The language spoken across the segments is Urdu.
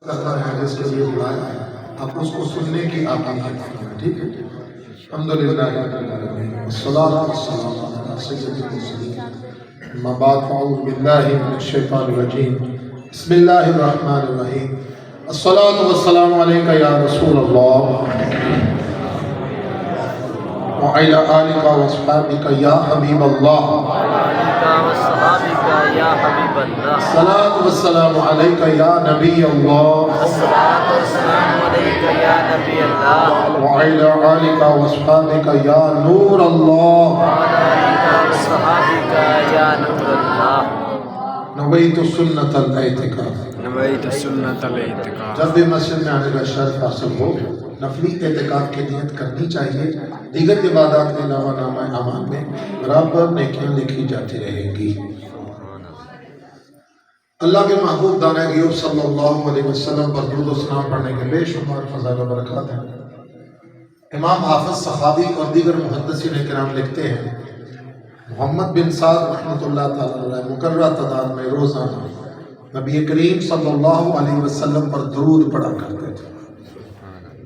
کرنا ہے جس کے لیے بلایا ہے آپ اس کو سننے کی آمادگی کریں، ٹھیک ہے؟ الحمدللہ رب العالمین والصلاۃ والسلام علی سید المرسلین اما بعد فاعوذ باللہ من الشیطان الرجیم بسم اللہ الرحمن الرحیم الصلاۃ والسلام علیک یا رسول اللہ وعلی آلک واصحابک یا حبیب اللہ الصلاۃ والسلام علیک یا نبی اللہ وعلی آلک واصحابک یا نور اللہ نویت سنت الاعتکاف جب بھی مسجد میں آنے کا شرف حاصل ہو نفلی اعتکاف کی نیت کرنی چاہیے. دیگر عبادات کے علاوہ نامہ اعمال میں برابر نیکیاں لکھی جاتی رہیں گی. اللہ کے محبوب دانا غیوب صلی اللہ علیہ وسلم پر درود و سلام پڑھنے کے بے شمار فضائل و برکات ہیں. امام حافظ صحابی اور دیگر محدثین کرام لکھتے ہیں محمد بن سعد رحمۃ اللہ تعالی علیہ مقررہ تعداد میں روزانہ نبی کریم صلی اللہ علیہ وسلم پر درود پڑھا کرتے تھے.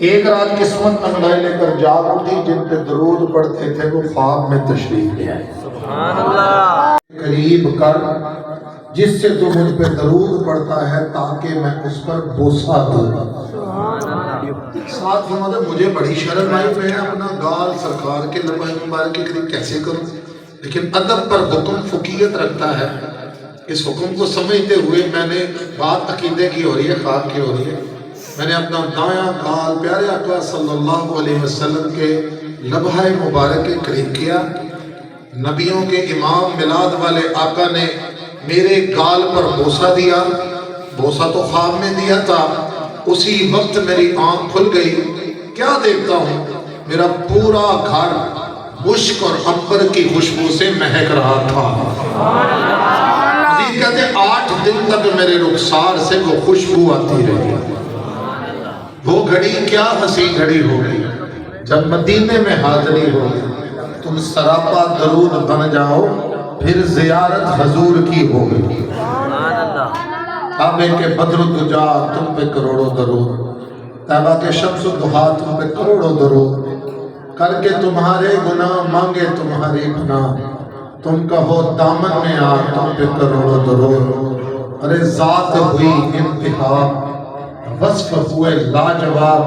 ایک رات قسمت انگڑائی لے کر جاگ اٹھی جن پہ درود پڑھتے تھے وہ خواب میں تشریف لے آئے. سبحان اللہ. قریب کر جس سے تو مجھ پہ درود پڑھتا ہے تاکہ میں اس پر بوسہ دوں. ساتھ فرماتا مجھے بڑی شرم آئی میں اپنا گال سرکار کے لبائے مبارک کے قریب کیسے کروں، لیکن ادب پر حکم فقیت رکھتا ہے. اس حکم کو سمجھتے ہوئے میں نے بات عقیدے کی ہو رہی ہے، خواب کی ہو رہی ہے، میں نے اپنا دایاں گال پیارے آقا صلی اللہ علیہ وسلم کے لبہ مبارک کے قریب کیا. نبیوں کے امام میلاد والے آقا نے میرے گال پر بوسہ دیا. بوسہ تو خواب میں دیا تھا، اسی وقت میری آنکھ کھل گئی. کیا دیکھتا ہوں میرا پورا گھر مشک اور عنبر کی خوشبو سے مہک رہا تھا. کہتے 8 دن تک میرے رخسار سے وہ خوشبو آتی رہی. وہ گھڑی کیا حسین گھڑی ہو گئی جب مدینے میں حاضری ہو گئی. تم سراپا درود بن جاؤ پھر زیارت حضور کی ہو گئی. کعبے کے بدر الدجا تم پہ کروڑوں درود، طیبہ کے شمس الضحیٰ تم پہ کروڑوں درود، کر کے تمہارے گناہ مانگے تمہاری پناہ، تم کہو دامن میں آ تم پہ کروڑوں درود. ارے ذات ہوئی انتہا، وصف ہوئے لاجواب،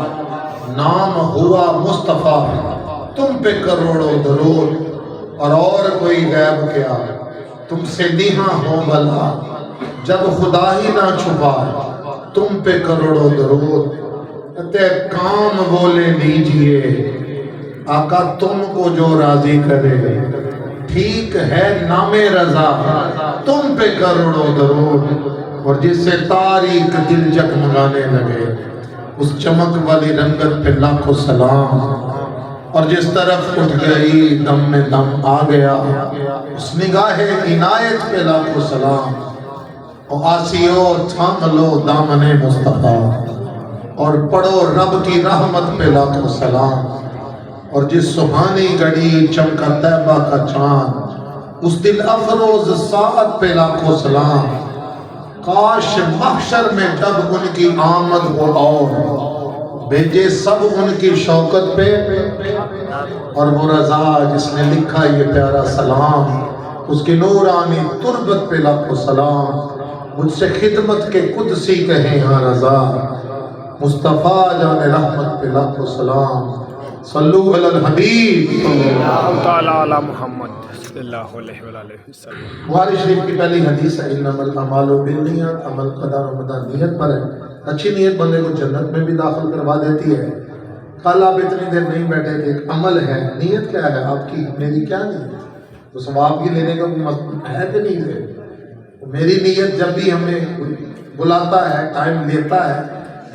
نام ہوا مصطفیٰ، تم پہ کروڑوں درود. اور کوئی غیب کیا تم سے نیہاں ہو بھلا، جب خدا ہی نہ چھپا تم پہ کروڑوں درود. کہتے کام وہ لے لیجئے آقا تم کو جو راضی کرے، ٹھیک ہے نام رضا تم پہ کروڑوں درود. اور جس سے تاریک دل جگمگانے لگے اس چمک والی رنگت پہ لاکھوں سلام. اور جس طرف اٹھ گئی دم میں دم آ گیا اس نگاہ عنایت پہ لاکھوں سلام. اور آسیو تھام لو دامن مصطفیٰ اور پڑھو رب کی رحمت پہ لاکھوں سلام. اور جس سبحانی گھڑی چمکا طیبہ کا چاند اس دل افروز ساعت پہ لاکھوں سلام. کاش محشر میں جب ان کی آمد ہو اور بھیجے سب ان کی شوکت پہ، اور وہ رضا جس نے لکھا یہ پیارا سلام اس کی نورانی تربت پہ لاکھوں سلام. مجھ سے خدمت کے قدسی کہیں ہاں رضا، مصطفیٰ جان رحمت پہ لاکھوں سلام. صلو علی الحبیب تعالی علی محمد صلی اللہ علیہ وآلہ وسلم. بخاری شریف کی پہلی حدیث ہے انما الاعمال بالنیات، عمل قدر و مدار نیت پر ہے. اچھی نیت بندے کو جنت میں بھی داخل کروا دیتی ہے. کل آپ اتنی دیر نہیں بیٹھے کہ ایک عمل ہے، نیت کیا ہے آپ کی، میری کیا نیت ہے؟ تو ثواب کی لینے کا ہے کہ نہیں ہے؟ میری نیت جب بھی ہمیں بلاتا ہے ٹائم لیتا ہے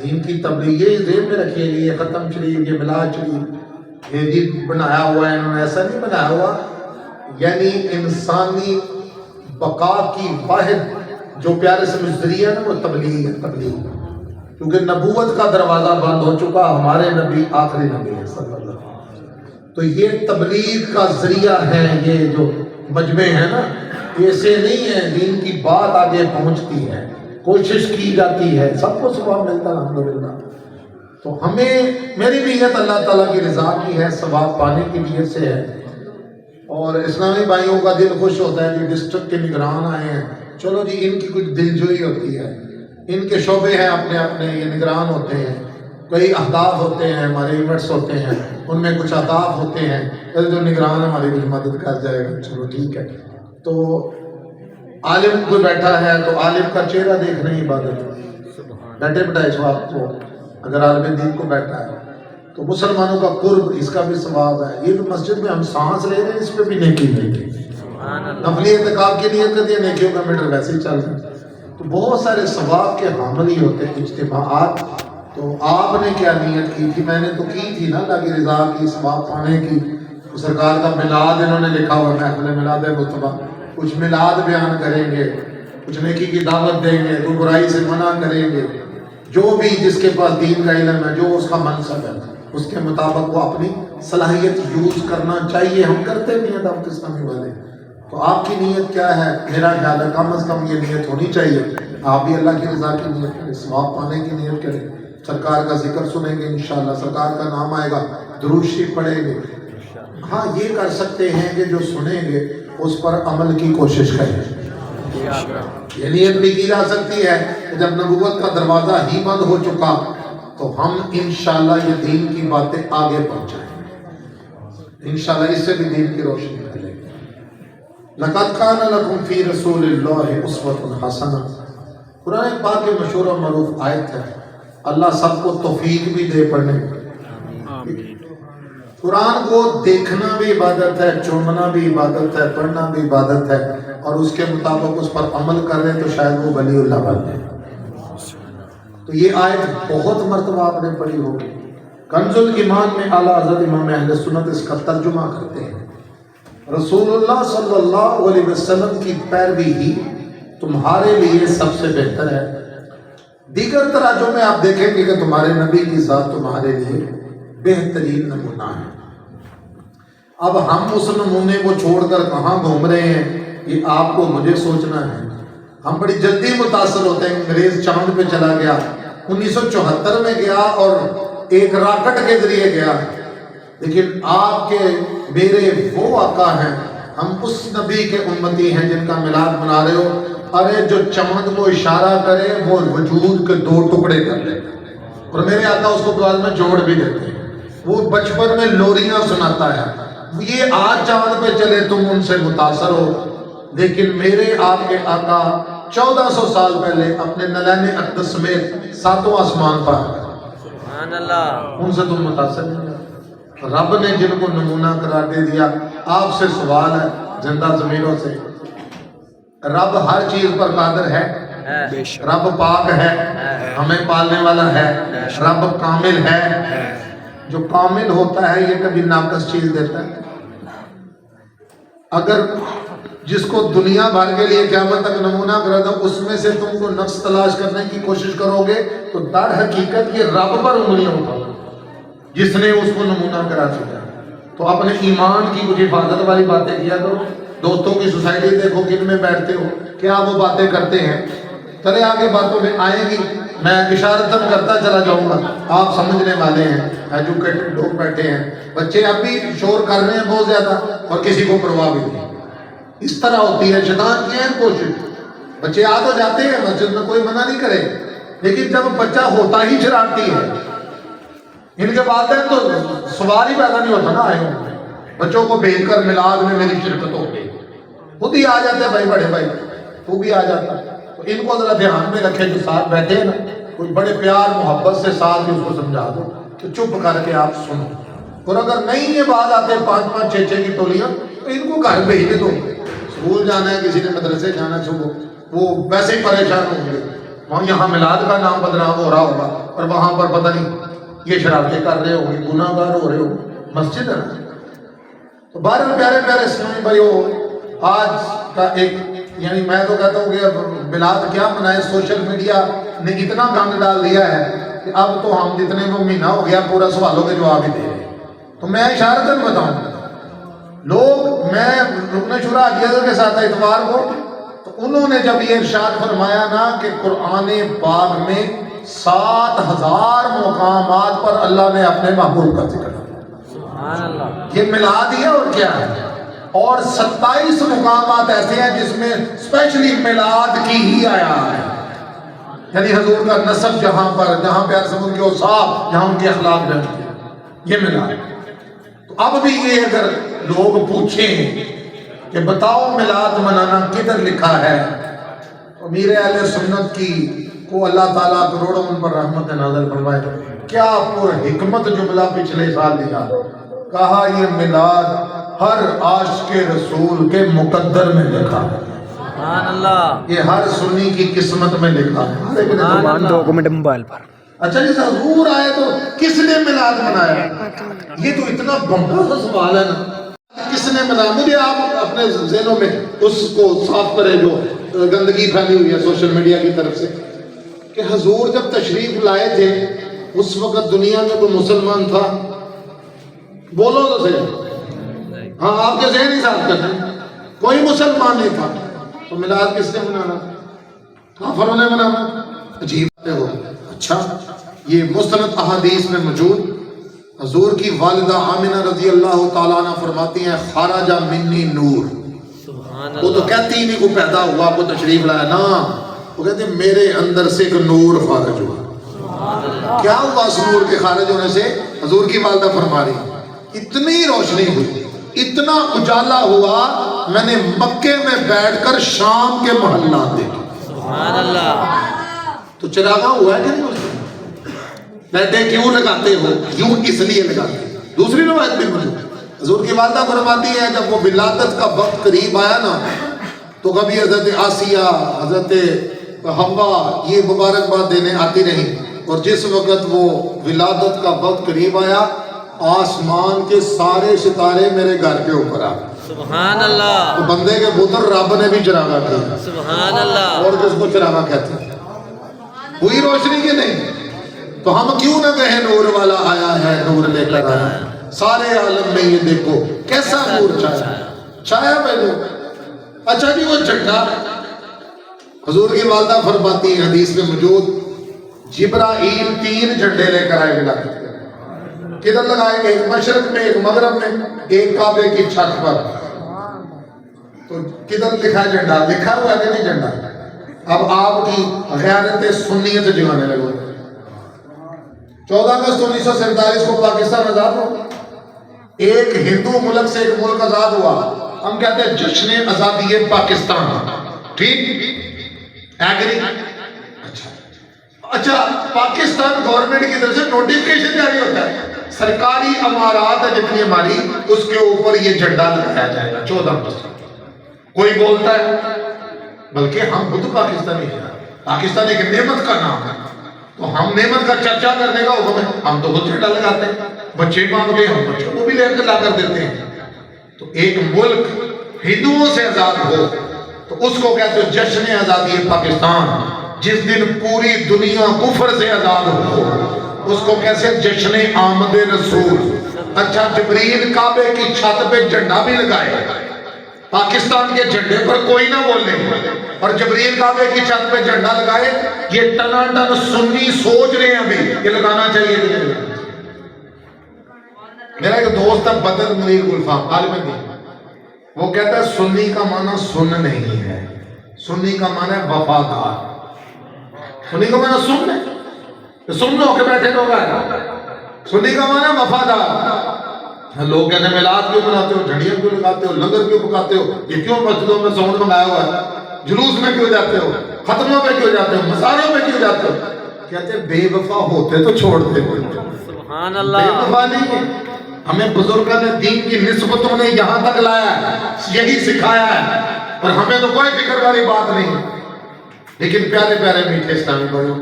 دین کی تبلیغ یہ ذہن میں رکھیے گی. یہ ختم شریف یہ میلاد شریف یہ جی بنایا ہوا ہے انہوں نے، ایسا نہیں بنایا ہوا. یعنی انسانی بقا کی واحد جو پیارے سے ذریعہ ہے نا وہ تبلیغ ہے. تبلیغ کیونکہ نبوت کا دروازہ بند ہو چکا، ہمارے نبی آخری نبی ہے صلی اللہ علیہ وسلم. تو یہ تبلیغ کا ذریعہ ہے. یہ جو مجمع ہے نا ایسے نہیں ہے، دین کی بات آگے پہنچتی ہے. کوشش کی جاتی ہے، سب کو ثواب ملتا ہے الحمدللہ۔ تو ہمیں، میری نیت اللہ تعالیٰ کی رضا کی ہے، ثواب پانے کی نیت سے ہے، اور اسلامی بھائیوں کا دل خوش ہوتا ہے کہ ڈسٹرکٹ کے نگران آئے ہیں، چلو جی ان کی کچھ دلجوئی ہوتی ہے، ان کے شعبے ہیں اپنے اپنے، یہ نگران ہوتے ہیں، کئی اہداف ہوتے ہیں، ہمارے ایونٹس ہوتے ہیں، ان میں کچھ اہداف ہوتے ہیں، جو نگران ہماری بھی مدد کر جائے گا، چلو ٹھیک ہے۔ تو عالم کوئی بیٹھا ہے تو عالم کا چہرہ دیکھنا ہی عبادت ہے، بیٹھے بٹھائے سواب کو، اگر عالم دین کو بیٹھا ہے تو مسلمانوں کا قرب، اس کا بھی ثواب ہے۔ یہ تو مسجد میں ہم سانس لے رہے ہیں، اس پہ بھی نیکی ملتی ہے، نفلی اعتکاف کی نیت کرتی ہے، نیکیوں کا میٹر ویسے ہی چل رہا ہے۔ تو بہت سارے ثواب کے حامل ہی ہوتے ہیں اجتماعات۔ تو آپ نے کیا نیت کی تھی؟ میں نے تو کی تھی نا اللہ کی رضا کی، ثواب پانے کی۔ سرکار کا میلاد انہوں نے لکھا ہوا، محفل میلاد مصطفیٰ، کچھ میلاد بیان کریں گے، کچھ نیکی کی دعوت دیں گے، کوئی برائی سے منع کریں گے، جو بھی جس کے پاس دین کا علم ہے، جو اس کا منصب ہے، اس کے مطابق وہ اپنی صلاحیت یوز کرنا چاہیے۔ ہم کرتے بھی ہیں دعوت اسلامی والے۔ تو آپ کی نیت کیا ہے؟ میرا خیال ہے کم از کم یہ نیت ہونی چاہیے، آپ بھی اللہ کی رضا کی نیت کریں، ثواب پانے کی نیت کریں، سرکار کا ذکر سنیں گے انشاءاللہ، سرکار کا نام آئے گا، درود شریف پڑھیں گے۔ ہاں یہ کر سکتے ہیں کہ جو سنیں گے اس پر عمل کی کوشش کریں۔ یہ نیت بھی کی جا سکتی ہے کہ جب نبوت کا دروازہ ہی بند ہو چکا تو ہم انشاءاللہ یہ دین کی باتیں آگے پہنچائیں، انشاءاللہ اس سے بھی دین کی روشنی پھیلے گی۔ لَقَدْ كَانَ لَكُمْ فِي رَسُولِ اللَّهِ أُسْوَةٌ حَسَنَةٌ، قرآن پاک کی مشہور و معروف آیت ہے، اللہ سب کو توفیق بھی دے پڑھنے کی۔ قرآن کو دیکھنا بھی عبادت ہے، چومنا بھی عبادت ہے، پڑھنا بھی عبادت ہے، اور اس کے مطابق اس پر عمل کر رہے تو شاید وہ ولی اللہ بن جائے۔ تو یہ آیت بہت مرتبہ آپ نے پڑھی ہوگی۔ کنز الایمان میں اعلیٰ حضرت امام اہل سنت اس کا ترجمہ کرتے ہیں، رسول اللہ صلی اللہ علیہ وسلم کی پیروی ہی تمہارے لیے سب سے بہتر ہے۔ دیگر تراجم میں آپ دیکھیں گے کہ تمہارے نبی کی ذات تمہارے لیے بہترین نمونہ ہے۔ اب ہم اس نمونے کو چھوڑ کر کہاں گھوم رہے ہیں، یہ آپ کو مجھے سوچنا ہے۔ ہم بڑی جلدی متاثر ہوتے ہیں، انگریز چاند پہ چلا گیا، 1974 میں گیا اور ایک راکٹ کے ذریعے گیا، لیکن آپ کے میرے وہ آقا ہیں، ہم اس نبی کے امتی ہیں جن کا میلاد منا رہے ہو۔ ارے جو چاند کو اشارہ کرے وہ وجود کے 2 ٹکڑے کر لے، اور میرے آقا اس کو بعد میں جوڑ بھی دیتے ہیں۔ وہ بچپن میں لوریاں سناتا ہے، یہ آج چاند پہ چلے تم ان سے متاثر ہو، لیکن میرے آپ کے آقا 1400 سال پہلے اپنے نلین اقدس میں 7واں آسمان پر، سبحان اللہ، ان سے تم متاثر نہیں ہو۔ رب نے جن کو نمونہ قرار دے دیا، آپ سے سوال ہے زندہ ضمیروں سے، رب ہر چیز پر قادر ہے، رب پاک ہے، ہمیں پالنے والا ہے، رب کامل ہے۔ جو کامل ہوتا ہے یہ کبھی ناقص چیز دیتا ہے؟ اگر جس کو دنیا بھر کے لیے قیامت تک نمونہ کرا تھا، اس میں سے تم کو نقص تلاش کرنے کی کوشش کرو گے تو در حقیقت یہ رب پر انگلیاں اٹھاؤ جس نے اس کو نمونہ کرا چکا ہے۔ تو اپنے ایمان کی کچھ حفاظت والی باتیں کیا کرو۔ دوستوں کی سوسائٹی دیکھو کن میں بیٹھتے ہو، کیا وہ باتیں کرتے ہیں، چلے آگے باتوں میں آئیں گی، میں اشارتاً کرتا چلا جاؤں گا، آپ سمجھنے والے ہیں، ایجوکیٹڈ لوگ بیٹھے ہیں، بچے اب بھی شور کر رہے ہیں بہت زیادہ اور کسی کو پرواہ بھی نہیں۔ اس طرح ہوتی ہے شیطان کی ہے کوشش، بچے آ تو جاتے ہیں مسجد میں، کوئی منع نہیں کرے، لیکن جب بچہ ہوتا ہی شرارتی ہے، ان کے والدین تو سوال ہی پیدا نہیں ہوتا نا، آئے ہوں بچوں کو بھیج کر میلاد میں میری شرکت ہو گئی، خود ہی آ جاتے ہیں بھائی، بڑے بھائی تو بھی آ جاتا۔ تو ان کو ذرا دھیان میں رکھے، جو ساتھ بیٹھے ہیں نا، کوئی بڑے پیار محبت سے ساتھ ہی اس کو سمجھا دو کہ چپ کر کے آپ سنو، اور اگر نہیں یہ بات آتے 5-5 6-6 کی تولیاں تو ان کو گھر بھیج دو، اسکول جانا ہے، کسی نے مدرسے جانا ہے، صبح وہ ویسے ہی پریشان ہوں گے، وہاں یہاں میلاد کا نام بدنام ہو رہا ہوگا اور وہاں پر پتہ نہیں یہ شرارتیں کر رہے ہوں گے، گناہ گار ہو رہے ہوں، مسجد ہے نا۔ تو بہرحال پیارے پیارے اسلامی بھائیو، آج کا ایک، یعنی میں تو کہتا ہوں کہ میلاد کیا منائے، سوشل میڈیا نے اتنا گند ڈال دیا ہے کہ اب تو ہم جتنے کو مہینہ ہو گیا پورا سوالوں کے جواب ہی دے رہے ہیں۔ تو میں اشارتاً بتاؤں، لوگ، میں رکن شورا حاجی اظہر کے ساتھ اتوار کو، تو انہوں نے جب یہ ارشاد فرمایا نا کہ قرآن پاک میں 7,000 مقامات پر اللہ نے اپنے محبوب کا ذکر کیا، یہ میلاد ہی ہے اور کیا ہے، اور 27 مقامات ایسے ہیں جس میں اسپیشلی میلاد کی ہی آیا ہے، یعنی حضور کا نسب جہاں پر، جہاں پہ ان کے اوصاف، جہاں ان کے اخلاق بیان کیے، یہ میلاد۔ تو اب بھی یہ اگر لوگ پوچھیں کہ بتاؤ میلاد منانا کدھر لکھا ہے، امیر اہل سنت کی کو اللہ تعالیٰ کروڑوں ان پر رحمت نازل فرمائے، کیا پر حکمت جملہ پچھلے سال دیا، کہا یہ میلاد ہر عاشق رسول کے مقدر میں لکھا ہے، سبحان اللہ، یہ ہر سنی کی قسمت میں لکھا ہے۔ لیکن زبان 2 منٹ موبائل پر۔ اچھا جی حضور آئے تو کس نے میلاد منایا؟ یہ تو اتنا بڑا سا سوال ہے نا، کس نے منایا؟ مجھے آپ اپنے ذہنوں میں اس کو صاف کریں جو گندگی پھیلی ہوئی ہے سوشل میڈیا کی طرف سے، کہ حضور جب تشریف لائے تھے اس وقت دنیا میں کوئی مسلمان تھا؟ بولو تو صحیح، ہاں آپ کے ذہن ہی صاف کرتے ہیں، کوئی مسلمان نہیں تھا، تو میلاد کس نے منانا؟ کافروں نے منانا؟ عجیب باتیں ہو۔ اچھا یہ مستند احادیث میں موجود حضور کی والدہ آمنہ رضی اللہ تعالیٰ عنہ فرماتی ہیں خارج منی نور، وہ تو کہتی ہی نہیں کو پیدا ہوا کو تشریف لایا، نا وہ کہتے ہیں میرے اندر سے ایک نور خارج ہوا۔ کیا ہوا اس نور کے خارج ہونے سے؟ حضور کی والدہ فرما رہی اتنی روشنی ہوئی، اتنا اجالا ہوا، میں نے مکے میں بیٹھ کر شام کے محلات دیکھے۔ سبحان اللہ، تو چراغاں ہوا ہے کہ نہیں؟ لائٹیں کیوں لگاتے ہو؟ یوں اس لیے لگاتے ہیں۔ دوسری روایت بھی موجود، حضور کی والدہ فرماتی ہے جب وہ ولادت کا وقت قریب آیا نا تو کبھی حضرت آسیہ، حضرت حوا یہ مبارکباد دینے آتی رہی، اور جس وقت وہ ولادت کا وقت قریب آیا آسمان کے سارے ستارے میرے گھر کے اوپر آ گئے۔ سبحان اللہ، تو بندے کے پتر رب نے بھی چراغا کیا، سبحان اللہ، اور جس کو چراغا کہتے ہیں، ہوئی روشنی کی نہیں؟ تو ہم کیوں نہ کہیں نور والا آیا ہے، نور لے کر آیا ہے، سارے عالم میں یہ دیکھو کیسا نور چھایا پہلے۔ اچھا جی وہ جھنڈا حضور کی والدہ فرماتی ہے حدیث میں موجود، جبرائیل 3 جھنڈے لے کر آئے ولادت کے، کدھر لگائے؟ ایک مشرق میں، ایک مغرب میں، ایک کعبے کی چھت پر۔ تو کدھر لکھا ہے جھنڈا؟ لکھا ہوا ہے کہ نہیں جھنڈا؟ اب آپ کی غیرت سنیت جگانے لگو۔ 14 اگست 1947 کو پاکستان آزاد ہو، ایک ہندو ملک سے ایک ملک آزاد ہوا، ہم کہتے ہیں جشن آزادی پاکستان، ٹھیک؟ ایگری؟ اچھا پاکستان گورنمنٹ کی طرف سے نوٹیفکیشن جاری ہوتا ہے، سرکاری امارات ہے جتنی ہماری، اس کے اوپر یہ جھنڈا لگایا جائے گا 14 اگست۔ کوئی بولتا ہے، بلکہ ہم خود پاکستانی ہیں، پاکستان ایک نعمت کا نام ہے، تو ہم نعمت کا چرچا کرنے کا حکم ہے، ہم تو خود جھنڈا لگاتے ہیں، بچے مانگتے ہیں ہم بچوں کو بھی لے کر لا کر دیتے ہیں۔ تو ایک ملک ہندوؤں سے آزاد ہو تو اس کو کہتے ہیں جشن آزادی پاکستان، جس دن پوری دنیا کفر سے آزاد ہو اس کو کیسے جشن آمد رسول۔ اچھا جبریل کعبے کی چھت پہ جھنڈا بھی لگائے، پاکستان کے جھنڈے پر کوئی نہ بولے، اور جبریل کعبے کی چھت پہ جھنڈا لگائے، یہ ٹناٹن سنی سوچ رہے ہیں ابھی یہ لگانا چاہیے کہ نہیں۔ میرا ایک دوست ہے بدر منیر گلفام عالم دین، وہ کہتا ہے سنی کا معنی سن نہیں ہے، سنی کا معنی ہے وفادار۔ سنی کا معنی سن ہے، سن لو کے بیٹھے لوگ آئے، سنی کا معنی وفادار۔ لوگ کہتے ہیں میلاد کیوں مناتے ہو، جھنڈیاں کیوں لگاتے ہو، لنگر کیوں پکاتے ہو، یہ کیوں مسجدوں میں ساؤنڈ منگایا ہوا ہے، جلوس میں کیوں جاتے ہو، ختموں پہ کیوں جاتے ہو، مزاروں پہ کیوں جاتے ہو؟ کہتے ہیں بے وفا ہوتے تو چھوڑتے ہو، سبحان بے اللہ، وفا نہیں ہے۔ ہمیں بزرگان دین کی نسبتوں نے یہاں تک لایا ہے، یہی سکھایا ہے، اور ہمیں تو کوئی فکر والی بات نہیں۔ لیکن پیارے پیارے میٹھے اسلامی بھائیوں،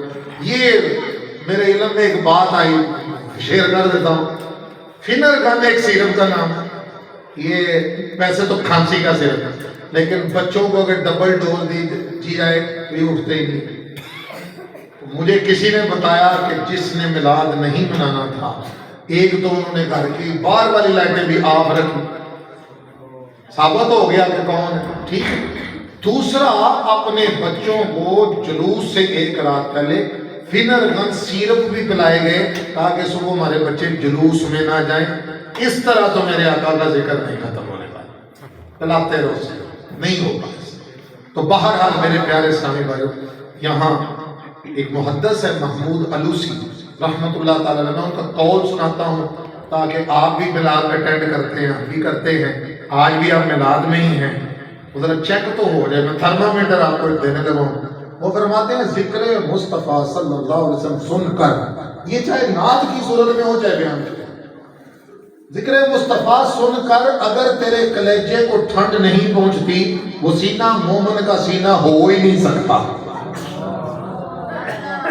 یہ میرے علم میں ایک بات آئی، شیئر کر دیتا ہوں۔ فنر گن ایک سیرپ کا نام ہے، یہ ویسے تو کھانسی کا سیرپ ہے، لیکن بچوں کو اگر ڈبل ڈوز دی جائے تو یہ اٹھتے ہی نہیں۔ مجھے کسی نے بتایا کہ جس نے میلاد نہیں منانا تھا، ایک تو انہوں نے گھر کی باہر والی لائٹیں بھی آف رکھی، ثابت ہو گیا کہ کون ہے، ٹھیک ہے، دوسرا اپنے بچوں کو جلوس سے ایک رات پہلے فنر گن سیرپ بھی پلائے گئے تاکہ صبح ہمارے بچے جلوس میں نہ جائیں. اس طرح تو میرے آقا کا ذکر نہیں ختم ہونے والا. پلاتے رہو سے نہیں ہوگا. تو بہرحال میرے پیارے اسلامی بھائیو، یہاں ایک محدث ہے محمود علوسی رحمت اللہ تعالیٰ علیہ، میں ان کا قول سناتا ہوں تاکہ آپ بھی میلاد میں اٹینڈ کرتے ہیں، ہم بھی کرتے ہیں، آج بھی آپ میلاد میں ہی ہیں، ذرا چیک تو ہو جائے. میں تھرمامیٹر آپ کو دینے لگا ہوں. وہ فرماتے ہیں ذکر مصطفیٰ صلی اللہ علیہ وسلم سن کر، یہ چاہے نعت کی صورت میں ہو چاہے بیان کی، ذکر مصطفیٰ سن کر اگر تیرے کلیجے کو ٹھنڈ نہیں پہنچتی، وہ سینہ مومن کا سینہ ہو ہی نہیں سکتا.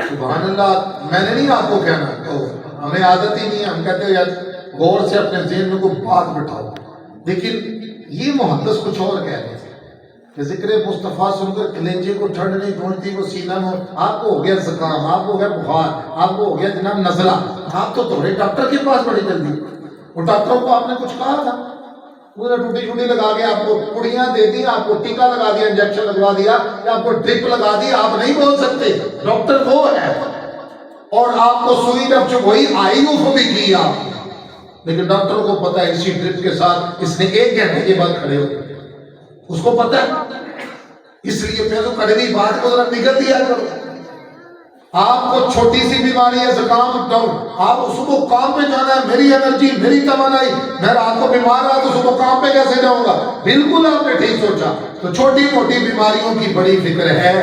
سبحان اللہ. میں نے نہیں آپ کو کہنا، تو ہمیں عادت ہی نہیں ہے، ہم کہتے ہیں یار غور سے اپنے ذہن میں کوئی بات بٹھاؤ. لیکن یہ محدث کچھ اور کہہ رہے ہیں کہ ذکر مصطفیٰ سن کر کلیجے کو ٹھنڈ نہیں پہنچتی، وہ سینہ میں، آپ کو ہو گیا زکام، آپ کو ہو گیا بخار، آپ کو ہو گیا جناب نزلہ، آپ تو تھوڑے ڈاکٹر کے پاس بڑی جلدی. وہ ڈاکٹروں کو آپ نے کچھ کہا تھا، انہوں نے ٹوٹی ٹوٹی لگا کے آپ کو پڑیاں دے دی، آپ کو ٹیکا لگا دیا، انجیکشن لگوا دیا، یا آپ کو ڈرپ لگا دی. آپ نہیں بول سکتے، ڈاکٹر وہ ہے. اور آپ کو سوئی جب وہی آئی وہ بھی کی آپ نے، لیکن ڈاکٹر کو پتا ہے اسی ڈرپ کے ساتھ اس نے 1 گھنٹے کے بعد کھڑے ہو، اس کو پتا ہے. اس لیے میں تو کڑوی بات کو ذرا نگل دیا کرو. آپ کو چھوٹی سی بیماری ہے زکام ڈاؤن، آپ صبح کام پہ جانا ہے، میری انرجی میری توانائی، میں رات کو بیمار رہا تو صبح کام پہ کیسے جاؤں گا؟ بالکل آپ نے ٹھیک سوچا. تو چھوٹی موٹی بیماریوں کی بڑی فکر ہے.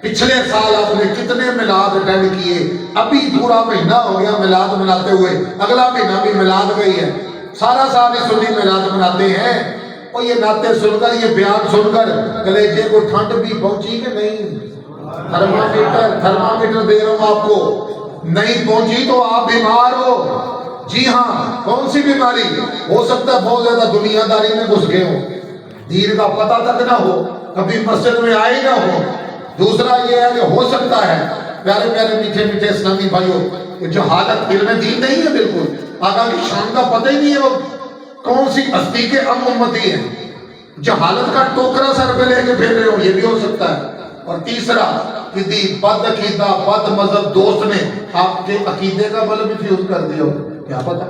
پچھلے سال آپ نے کتنے میلاد اٹینڈ کیے، ابھی پورا مہینہ ہو گیا میلاد مناتے ہوئے، اگلا مہینہ بھی میلاد گئی ہے، سارا سال ہی سنی میلاد مناتے ہیں. اور یہ نعتیں سن کر، یہ بیان سن کر کلیجے کو ٹھنڈ بھی پہنچی کہ نہیں؟ تھرمامیٹر دے رہا ہوں آپ کو، نہیں پہنچی تو آپ بیمار ہو. جی ہاں. کون سی بیماری؟ ہو سکتا ہے بہت زیادہ دنیا داری میں گھس گئے ہو، دین کا پتہ تک نہ ہو، کبھی مسجد میں آئے نہ ہو. دوسرا یہ ہے کہ ہو سکتا ہے پیارے پیارے میٹھے میٹھے اسلامی بھائیوں، جو حالت علم دین نہیں ہے، بالکل آقا کی شان کا پتہ ہی نہیں ہے وہ کون سی ہستی کے امتی ہیں، جہالت کا ٹوکرا سر پہ لے کے پھیر رہے ہو، یہ بھی ہو سکتا ہے. اور تیسرا، کسی بد عقیدہ بد مذہب دوست نے آپ کے عقیدے کا بلب بھی فیوز کر دیا ہو، کیا پتا.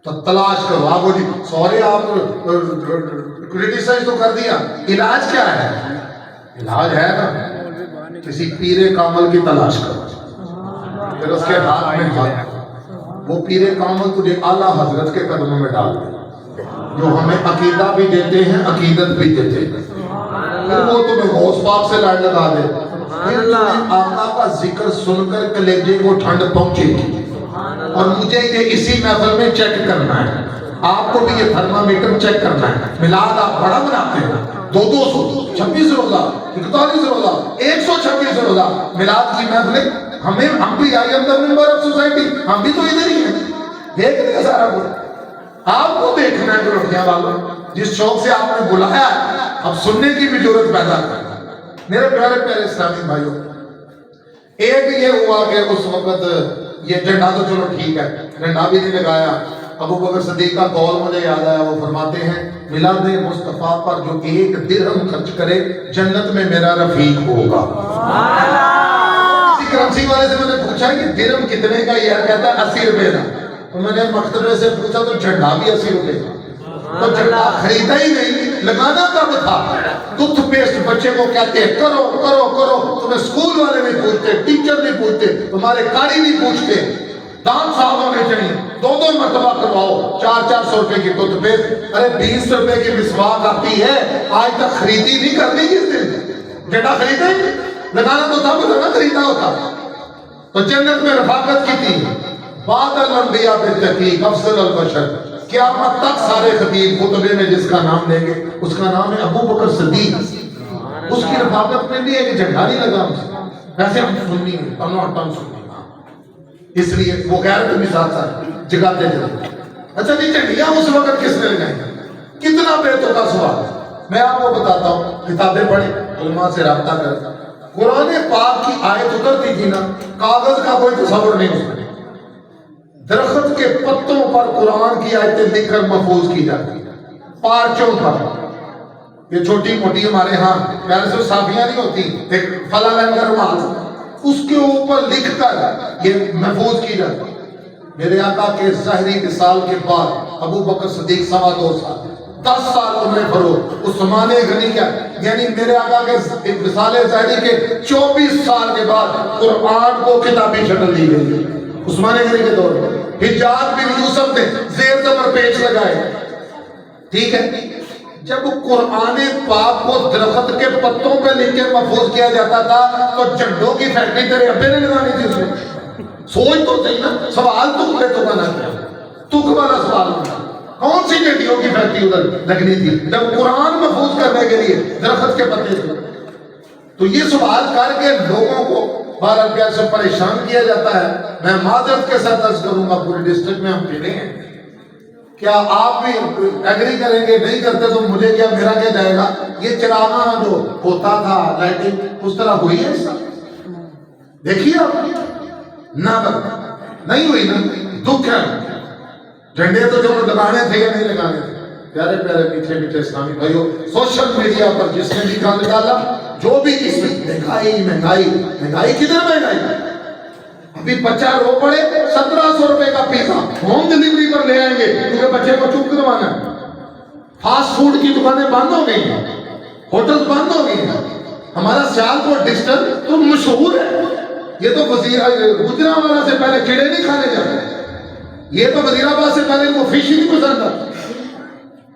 تو تلاش کرو. آپ جی سوری آپ کرٹیسائز تو کر دیا، علاج کیا ہے؟ علاج ہے نا، کسی پیر کامل کی تلاش کرو، پھر اس کے ہاتھ میں ہاتھ، وہ پیر کامل تجھے اعلیٰ حضرت کے قدموں میں ڈال دے، جو ہمیں عقیدہ بھی دیتے ہیں عقیدت بھی دیتے ہیں. پھر وہ تمہیں غوث پاک سے لائن لگا دے، پھر تمہیں آقا کا ذکر سن کر کلیجے کو ٹھنڈ پہنچے گی. اور مجھے یہ اسی محفل میں چیک کرنا ہے، آپ کو بھی یہ تھرمامیٹر چیک کرنا ہے. میلاد آپ بڑا مناتے ہیں، 200 26 روزہ 41 روزہ 126 روزہ میلاد کی محفلیں. ہم بھی I am the member of society, ہم بھی تو ادھر ہی ہیں، دیکھ رہے ہیں سارا کچھ. آپ کو دیکھنا ہے گرفیاں والوں، جس شوق سے آپ نے بلایا ہے، اب سننے کی بھی ضرورت پیدا کرنا. میرے پیارے پیارے اسلامی بھائیوں، ایک یہ ہوا کہ اس وقت یہ جھنڈا تو چلو ٹھیک ہے، جھنڈا بھی نہیں لگایا. ابو بکر صدیق کا قول مجھے یاد آیا، وہ فرماتے ہیں میلاد مصطفیٰ پر جو 1 درہم خرچ کرے جنت میں میرا رفیق ہوگا. کسی کرنسی والے سے میں نے پوچھا کہ درہم کتنے کا؟ یہ کہتا ہے 80 روپے کا. تو میں نے مکتبے سے پوچھا تو جھنڈا بھی 80 روپے کا. تو جھنڈا خریدا ہی نہیں، لگانا کب تھا؟ ٹوتھ پیسٹ بچے کو کہتے ہیں کرو کرو کرو، تمہیں اسکول والے نہیں پوچھتے، ٹیچر نہیں پوچھتے، تمہارے قاری نہیں پوچھتے. دانت صاف ہونے چاہیے، 2 مرتبہ کرواؤ، 400 روپے کی ٹوتھ پیسٹ. ارے 20 روپے کی مسواک آتی ہے، آج تک خریدی نہیں، کرنی کس دن؟ جھنڈا خریدا ہی لگانا تو تھا، وہ نہ خریدا ہوتا. تو جنت میں رفاقت کی تھی. بعد الانبیاء بالتحقیق افضل البشر، قیامت تک سارے خطیب خطبے میں جس کا نام لیں گے اس کا نام ہے ابو بکر صدیق. اس کی رفاقت میں بھی ایک جھنڈا نہیں لگا. ویسے ہم سنی ہیں، تنوع سنی، اس لیے وہ غیرت بھی ساتھ ساتھ جگاتے جاتے. اچھا جی جھنڈیاں اس وقت کس نے لگائیں؟ کتنا بیتوں کا سوال. میں آپ کو بتاتا ہوں، کتابیں پڑھیں، علماء سے رابطہ کریں. قرآن پاک کی آیت اترتی تھی نا، کاغذ کا کوئی تصور نہیں اس میں، درخت کے پتوں پر قرآن کی آیتیں لکھ کر محفوظ کی جاتی، پارچوں پر. یہ چھوٹی موٹی ہمارے ہاں پہلے سے صافیاں نہیں ہوتی، ایک فلا لائن کا رومال، اس کے اوپر لکھ کر یہ محفوظ کی جاتی. میرے آقا کے ظاہری وصال کے بعد ابو بکر صدیق 2.25 سال، 10 سال عمر فروغ، عثمان غنی کیا، یعنی میرے آقا کے وصال ظاہری کے 24 سال کے بعد قرآن کو کتابی شکل دی گئی. عثمان غنی کے دور میں حجاج بن یوسف نے زیر زبر پیچ لگائے. ٹھیک ہے، جب قرآن پاک کو درخت کے پتوں پہ لکھ کے محفوظ کیا جاتا تھا تو جھنڈوں کی فیکٹری تیرے ابے نے لگانی تھی اس میں. سوچ تو صحیح نا، سوال تک پہ تو بنا کیا، تک والا سوال ہونا، کون سی جھنڈیوں کی فیکٹری ادھر لگنی تھی جب قرآن محفوظ کرنے کے لیے درخت کے پتے تھے. تو یہ سوال کر کے لوگوں کو 12 روپیہ سے پریشان کیا جاتا ہے. میں معذرت کے ساتھ عرض کروں گا، پورے ڈسٹرکٹ میں ہم پھرے ہیں، کیا آپ بھی ایگری کریں گے؟ نہیں کرتے تو مجھے کیا، میرا کیا جائے گا. یہ چراغاں جو ہوتا تھا لائٹنگ اس طرح ہوئی ہے؟ دیکھیے آپ نہ نہیں ہوئی نا، دکھ ہے. جھنڈے تو جو لگانے تھے یا نہیں لگانے تھے. پیارے پیارے میٹھے میٹھے اسلامی بھائیو، سوشل میڈیا پر جس نے بھی گند ڈالا، جو بھی اس میں مہنگائی مہنگائی مہنگائی، کدھر مہنگائی؟ ابھی بچہ رو پڑے 1700 روپے کا پیزا ہوم ڈیلیوری پر لے آئیں گے کیونکہ بچے کو چپ کروانا ہے. فاسٹ فوڈ کی دکانیں بند ہو گئی ہیں، ہوٹل بند ہو گئی ہیں. ہمارا سیالکوٹ ڈسٹرکٹ تو مشہور ہے، یہ تو گجرانوالہ سے پہلے کیڑے نہیں کھانے جاتے، یہ تو وزیر آباد سے پہلے ان کو فش ہی نہیں پسند آتا.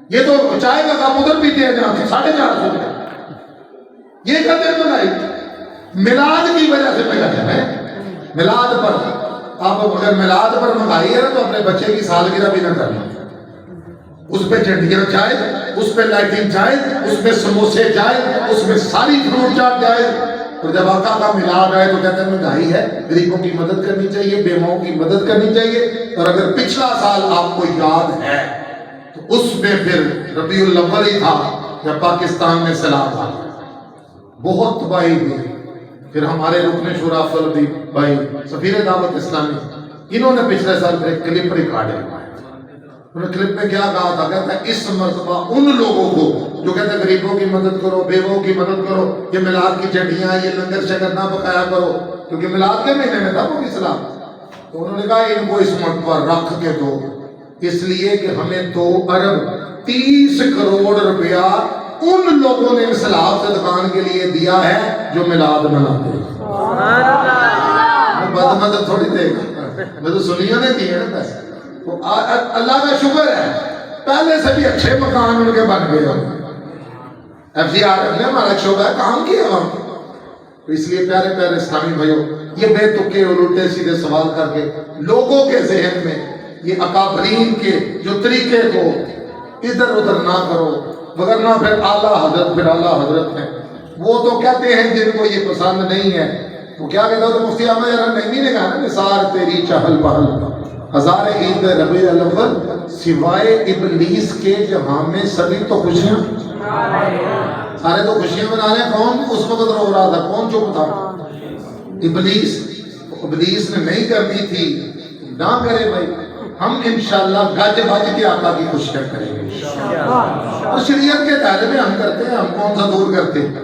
یہ تو چائے کا کام ادھر پیتے ہیں جہاں 450 روپے. یہ کہتے ہیں مہنگائی میلاد کی وجہ سے مہنگائی ہے. میلاد پر آپ اگر میلاد پر مہنگائی ہے تو اپنے بچے کی سالگرہ بھی نہ کرنا، اس پہ جھنڈیاں جائز، اس پہ لائٹنگ جائز، اس پہ سموسے جائز، اس میں ساری فروٹ چاٹ جائز. اور جب آقا کا میلاد آئے تو کہتے ہیں مہنگائی ہے، غریبوں کی مدد کرنی چاہیے، بیواؤں کی مدد کرنی چاہیے. اور اگر پچھلا سال آپ کو یاد ہے تو اس میں پھر ربیع الاول ہی تھا جب پاکستان میں سیلاب آ گیا، بہت تباہی ہوئی. پھر ہمارے رکن شورا افضل الدین بھائی سفیر دعوت اسلامی، انہوں نے پچھلے سال پھر ایک کلپ ریکارڈ کروایا. انہوں نے کلپ میں کیا کہا تھا؟ کہتا ہے اس مرتبہ ان لوگوں کو جو کہتے ہیں غریبوں کی مدد کرو، بیووں کی مدد کرو، یہ میلاد کی جھنڈیاں، یہ لنگر شگر نہ پکایا کرو، کیونکہ میلاد کے مہینے میں تھا وہ اسلام. تو انہوں نے کہا ان کو اس مرتبہ رکھ کے دو، اس لیے کہ ہمیں 2 ارب 30 کروڑ روپیہ ان لوگوں نے سیلاب سے دکان کے لیے دیا ہے جو میلاد مناتے ہیں. بد مدد تھوڑی دے گا، میں تو سنیوں نے دیے نا پیسے. اللہ کا شکر ہے پہلے سے بھی اچھے مکان ان کے بن گئے. ایف سی آر نے ہمارا شعبہ کام کیا ہم. اس لیے پیارے پیارے اسلامی بھائیوں، یہ بے تکے اور الٹے سیدھے سوال کر کے لوگوں کے ذہن میں یہ اکابرین کے جو طریقے کو ادھر ادھر نہ کرو، وگرنہ پھر اعلیٰ حضرت پھر اعلیٰ حضرت ہیں. وہ تو کہتے ہیں جن کو یہ پسند نہیں ہے، وہ کیا کہتا ہے؟ تو مفتی احمد نعیمی نے کہا نا، نثار تیری چہل پہل ہزار عید ربیع الاول، سوائے ابلیس کے جہاں میں سبھی تو خوشیاں، سارے تو خوشیاں منا رہے ہیں. کون اس وقت رو رہا تھا؟ کون چپ تھا؟ ابلیس. ابلیس نے نہیں کرنی تھی، نہ کرے بھائی. ہم انشاءاللہ گج بج کے آقا کی خوشیاں کریں گے اور شریعت کے دائرے میں ہم کرتے ہیں، ہم کون سا دور کرتے ہیں.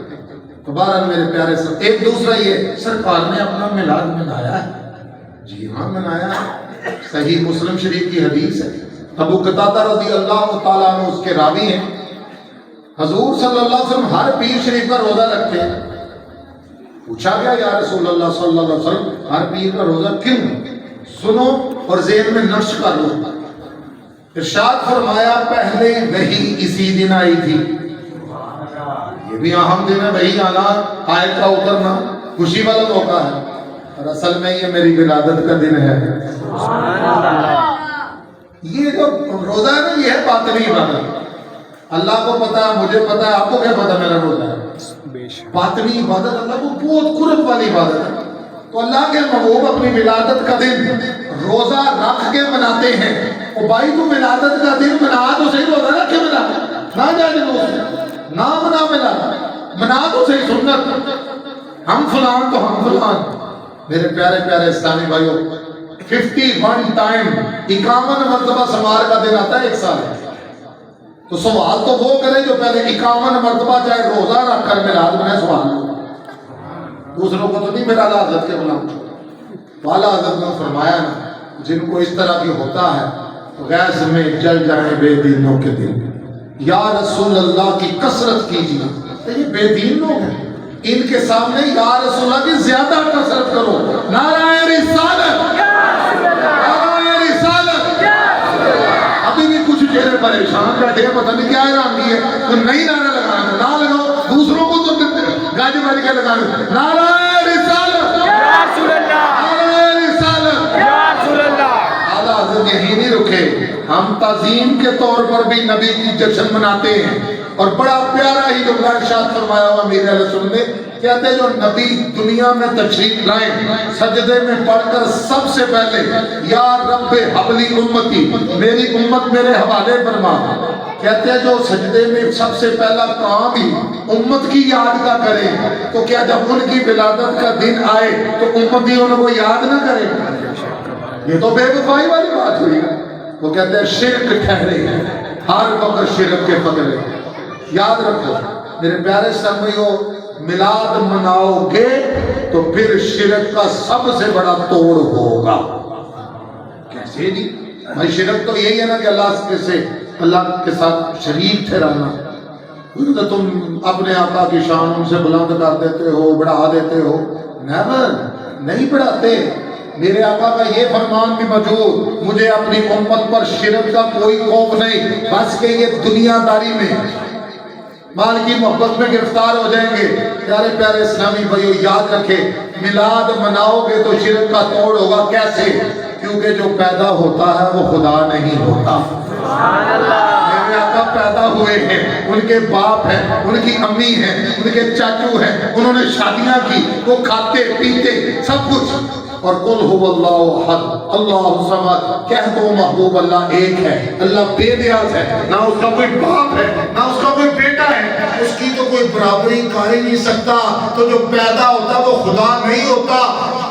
تو بہرحال میرے پیارے سب، ایک دوسرا یہ سرکار نے اپنا میلاد منایا ہے. جی ہاں منایا ہے. صحیح مسلم شریف کی حدیث ہے، ابو قتادہ رضی اللہ تعالیٰ عنہ اس کے راوی ہیں. حضور صلی اللہ علیہ وسلم ہر پیر شریف کا روزہ رکھتے ہیں. پوچھا گیا یا رسول اللہ صلی اللہ علیہ وسلم ہر پیر کا روزہ کیوں؟ سنو اور ذہن میں نقش کر لو. ارشاد فرمایا پہلے وحی اسی دن آئی تھی. یہ بھی اہم دن ہے، وحی آنا، آیت کا اترنا خوشی والا موقع ہے، اور اصل میں یہ میری ولادت کا دن ہے. یہ جو روزہ ہے نا، یہ ہے باطنی عبادت. اللہ کو پتا ہے، مجھے پتا ہے، آپ کو کیا پتا میرا روزہ ہے؟ باطنی عبادت اللہ کو بہت قرب والی عبادت ہے. تو اللہ کے محبوب اپنی ولادت کا دن روزہ رکھ کے مناتے ہیں. اور بھائی تو ولادت کا دن منا تو صحیح، روزہ رکھ کے منا نہ جانے دوست نہ منا تو صحیح سنت. ہم فلان تو ہم فلان. میرے پیارے پیارے اسلامی بھائیوں، 51 ٹائم 51 مرتبہ سمار کا دن آتا ہے ایک سال. تو سوال تو وہ کرے جو پہلے 51 مرتبہ چاہے روزہ رکھ کر میلاد بنائے سوال کرے، دوسروں کو تو نہیں میرا حضرت کے غلام. والا حضرت نے فرمایا نا جن کو اس طرح کی ہوتا ہے غیظ میں جل جائیں بے دینوں کے دل. یا رسول اللہ کی کثرت کیجیے. تو یہ بے دین لوگ ہیں، ان کے سامنے یا رسول اللہ کی زیادہ کثرت کرو. نعرہ رسالت، نعرہ رسالت. ابھی بھی کچھ چہرے پریشان بیٹھے ہیں، پتہ نہیں کیا حیران کی ہے. تو نہیں نعرہ لگانا، نہ لگاؤ، دوسروں کو تو گاج بج کے لگانا. نعرہ رسالت، یا رسول اللہ، نعرہ رسالت. یا رسول اللہ. اعلیٰ حضرت یہی نہیں رکے، ہم تعظیم کے طور پر بھی نبی کی جشن مناتے ہیں. اور بڑا پیارا ہی جملہ ارشاد فرمایا ہوا امیر اہل سنت نے، کہتے جو نبی دنیا میں تشریف لائیں سجدے میں پڑھ کر سب سے پہلے یا رب حبلی امتی، میری امت میرے حوالے فرما. کہتے ہیں جو سجدے میں سب سے پہلا کام ہی امت کی یاد کا کرے، تو کیا جب ان کی ولادت کا دن آئے تو امتی ان کو یاد نہ کرے؟ یہ تو بے وفائی والی بات ہوئی. وہ کہتے ہیں شرک ٹھہرے ہر وقت شرک کے بدلے. یاد رکھو میرے پیارے سنگیو، میلاد مناؤ گے تو پھر شرک کا سب سے بڑا توڑ ہوگا. کیسے جی بھائی؟ شرک تو یہی ہے نا کہ اللہ کے ساتھ شریک ٹھہرانا. تو تم اپنے آقا کی شان ان سے بلند کر دیتے ہو، بڑھا دیتے ہو. نیور، نہیں بڑھاتے. میرے آقا کا یہ فرمان بھی موجود، مجھے اپنی امت پر شرک کا کوئی خوف نہیں، بس کہ یہ دنیا داری میں مال کی محبت میں گرفتار ہو جائیں گے. پیارے پیارے اسلامی بھائیو، یاد رکھے میلاد مناؤ گے تو شرک کا توڑ ہوگا. کیسے؟ کیونکہ جو پیدا ہوتا ہے وہ خدا نہیں ہوتا. میرے آقا پیدا ہوئے ہیں، ان کے باپ ہیں، ان کی امی ہیں، ان کے چاچو ہیں، انہوں نے شادیاں کی، وہ کھاتے پیتے سب کچھ. اور قل هو اللہ احد اللہ الصمد، کہہ دو محبوب اللہ ایک ہے، اللہ بے نیاز ہے، نہ اس کا کوئی باپ ہے نہ اس کا کوئی بیٹا ہے، اس کی تو کوئی برابری کر ہی نہیں سکتا. تو جو پیدا ہوتا وہ خدا نہیں ہوتا.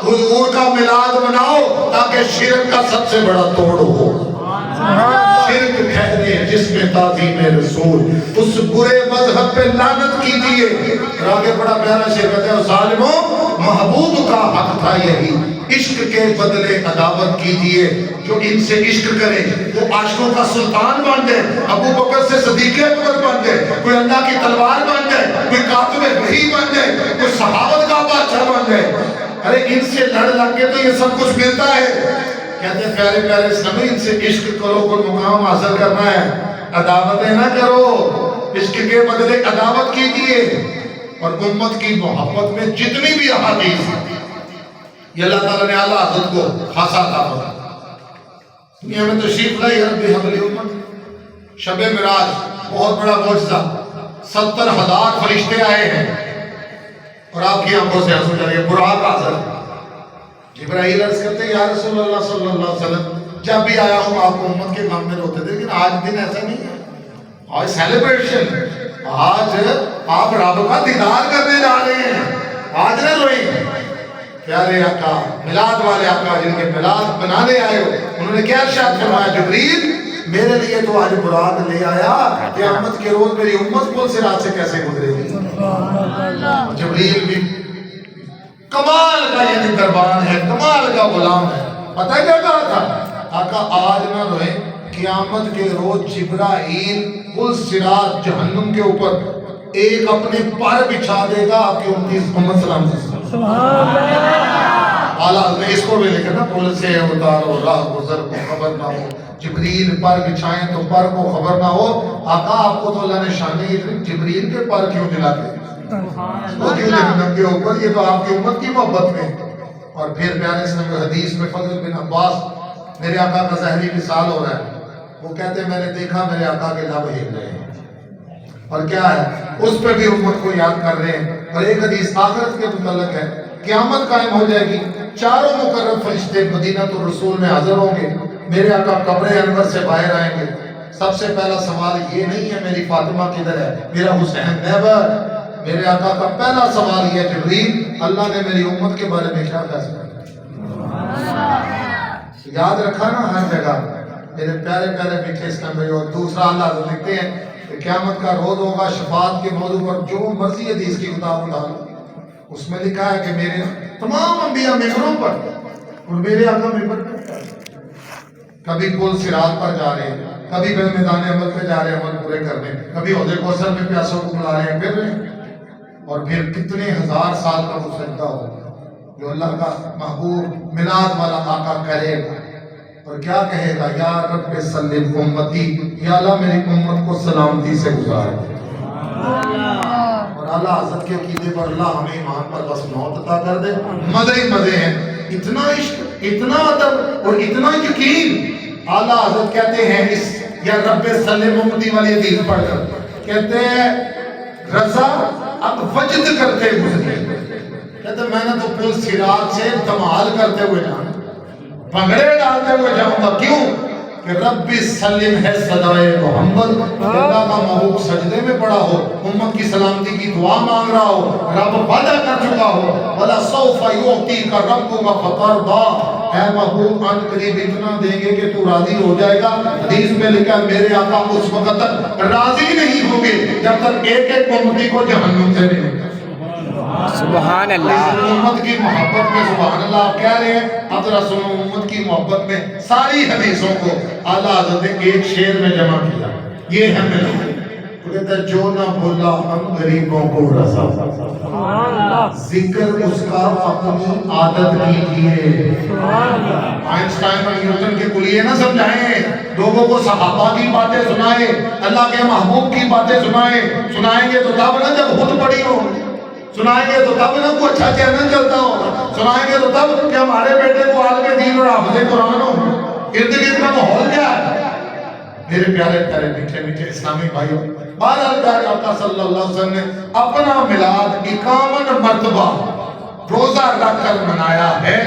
حضور کا میلاد مناؤ تاکہ شرک کا سب سے بڑا توڑ ہو. شرک ٹھہرے جس میں تعظیم رسول، اس برے مذہب پہ لعنت کیجیے. اور آگے بڑا پیارا شعر کہتے ہیں، ظالموں محبوب کا حق تھا یہی، عشق کے بدلے عداوت کیجیے. جو ان سے عشق کرے وہ عاشقوں کا سلطان بن جائے، ابو بکر سے صدیق اکبر بن جائے، کوئی اللہ کی تلوار بن جائے، کوئی کاتب وحی بن جائے، کوئی صحابت کا بادشاہ بن جائے. ارے ان سے لڑ لگ کے تو یہ سب کچھ ملتا ہے. کہتے ہیں پیارے پیارے اسلامی، ان سے عشق کرو، کوئی مقام حاصل کرنا ہے، عداوتیں نہ کرو، عشق کے بدلے عداوت کیجیے. اور امت کی محبت میں جتنی بھی احادیث یہ اللہ تعالیٰ نے اعلیٰ حضرت کو خاصا عطا فرمایا. دنیا میں تشریف لائی رب حبل امت. شب معراج بہت بڑا معجزہ، 70,000 فرشتے آئے ہیں اور آپ کی آنکھوں سے آنسو جاری ہے. براق حاضر. جبرائیل عرض کرتے ہیں یا رسول اللہ صلی اللہ علیہ وسلم، جب بھی آیا ہوں آپ کو امت کے غم میں روتے تھے، لیکن آج دن ایسا نہیں ہے. آج سیلیبریشن، آج آپ رب کا دیدار کرنے جا رہے ہیں، آج نہ روئیں. پیارے آقا، میلاد والے آقا جن کے میلاد بنانے آئے ہو، انہوں نے کیا ارشاد فرمایا؟ جبریل میرے لیے تو آج براق لے آیا، قیامت کے روز میری امت پل صراط سے کیسے گزرے گی. جبریل بھی کمال کا یعنی دربان ہے، کمال کا غلام ہے. پتہ کیا کہا تھا؟ آقا آج نہ روئیں، قیامت کے روز جبرائیل پل صراط جہنم کے اوپر ایک اپنے پر بچھا دے گا آپ کی امت سلام سے. اعلیٰ نے اس کو بھی لکھا نا، پل سے اتارو راہ گزر کو خبر نہ ہو. جبریل پر بچھائیں تو پر کو خبر نہ ہو. آقا آپ کو تو اللہ نے شان جبریل کے پر کیوں دلاتے وہ کیوں جہنم کے اوپر؟ یہ تو آپ کی امت کی محبت میں. اور پھر پیارے اسلام حدیث میں فضل بن عباس، میرے آقا کا ظاہری مثال ہو رہا ہے. وہ کہتے ہیں میں نے دیکھا میرے آقا کے لب ہل رہے ہیں، اور کیا ہے اس پہ بھی امت کو یاد کر رہے ہیں. اور ایک حدیث آخرت کے متعلق ہے، قیامت قائم ہو جائے گی، چاروں مقرب فرشتے مدینہ الرسول میں حاضر ہوں گے. میرے آقا قبر انور سے باہر آئیں گے. سب سے پہلا سوال یہ نہیں ہے میری فاطمہ کدھر ہے، میرا حسین، نیور. میرے آقا کا پہلا سوال یہ، جبریل اللہ نے میری امت کے بارے میں کیا فیصلہ کیا؟ یاد رکھا نا ہر جگہ. میرے پیارے پیارے میٹھے اسلام بھائیو. اور دوسرا اللہ لکھتے ہیں کہ قیامت کا روز ہوگا، شفاعت کے موضوع پر جو مرضی حدیث کی کتاب اٹھا لو، اس میں لکھا ہے کہ میرے تمام انبیاء ممبروں پر اور میرے آقا ممبر پر، کبھی پل صراط پر جا رہے ہیں، کبھی میدان عمل پہ جا رہے ہیں عمل پورے کرنے، کبھی حوض کوثر میں پیاسوں کو بلا رہے ہیں پھر رہے ہیں، اور پھر کتنے ہزار سال کا وہ سجدہ ہوگا جو اللہ کا محبوب میلاد والا آقا کرے گا، اور کیا کہے گا؟ یا رب سلم امتی، یا اللہ میری امت کو سلامتی سے گزار۔ اور اعلیٰ حضرت کے عقیدے پر اللہ ہمیں ایمان پر بس موت عطا کر دے۔ مزے ہی مزے ہیں، اتنا عشق، اتنا ادب اور اتنا یقین۔ اعلیٰ حضرت کہتے ہیں اس یا رب سلم امتی والی حدیث پڑھ کر، کہتے ہیں رضا اب وجد کرتے گزرے، کہتے ہیں میں نے تو پل صراط سے دمال کرتے ہوئے جانا، بھنگڑے ڈالتے ہوئے جاؤں گا۔ کیوں؟ کہ رب سلم ہے صدائے محمد، اللہ کا محبوب سجدے میں پڑا ہو، امت کی سلامتی کی دعا مانگ رہا ہو، رب وعدہ کر چکا ہو، وَلَسَوْفَ يُعْطِيكَ رَبُّكَ فَتَرْضَىٰ، اے محبوب ان قریب اتنا دیں گے کہ تو راضی ہو جائے گا۔ حدیث میں لکھا ہے میرے آقا اس وقت تک راضی نہیں ہوں گے جب تک ایک ایک امتی کو جہنم سے نہیں ملے۔ سبحان اللہ۔ اس امت کی محبت میں سبحان اللہ آپ کہہ رہے ہیں، اب ذرا سنو، امت کی محبت میں ساری حدیثوں کو اعلیٰ حضرت نے ایک شعر میں جمع کیا۔ یہ ہے میرا کہتا ہے جو نہ بھولا ہم غریبوں کو رضا، ذکر اس کا اپنی عادت کیجیے۔ آئنسٹائن اور نیوٹن کے کلیے نہ سمجھائیں، لوگوں کو صحابہ کی باتیں سنائیں، اللہ کے محبوب کی باتیں سنائیں گے تو تب نہ جب خود پڑی ہو، سنائیں گے تو تب نہ کوئی اچھا چینل چلتا ہو، سنائیں گے تو تب کہ ہمارے بیٹے کو عالم دین اور حافظ قرآن ہو۔ ارد گرد کا ماحول کیا ہے؟ میرے پیارے پیارے میٹھے میٹھے اسلامی بھائیوں، بہرحال پیارے آقا صلی اللہ علیہ وسلم نے اپنا میلاد 51 مرتبہ روزہ رکھ کر منایا ہے،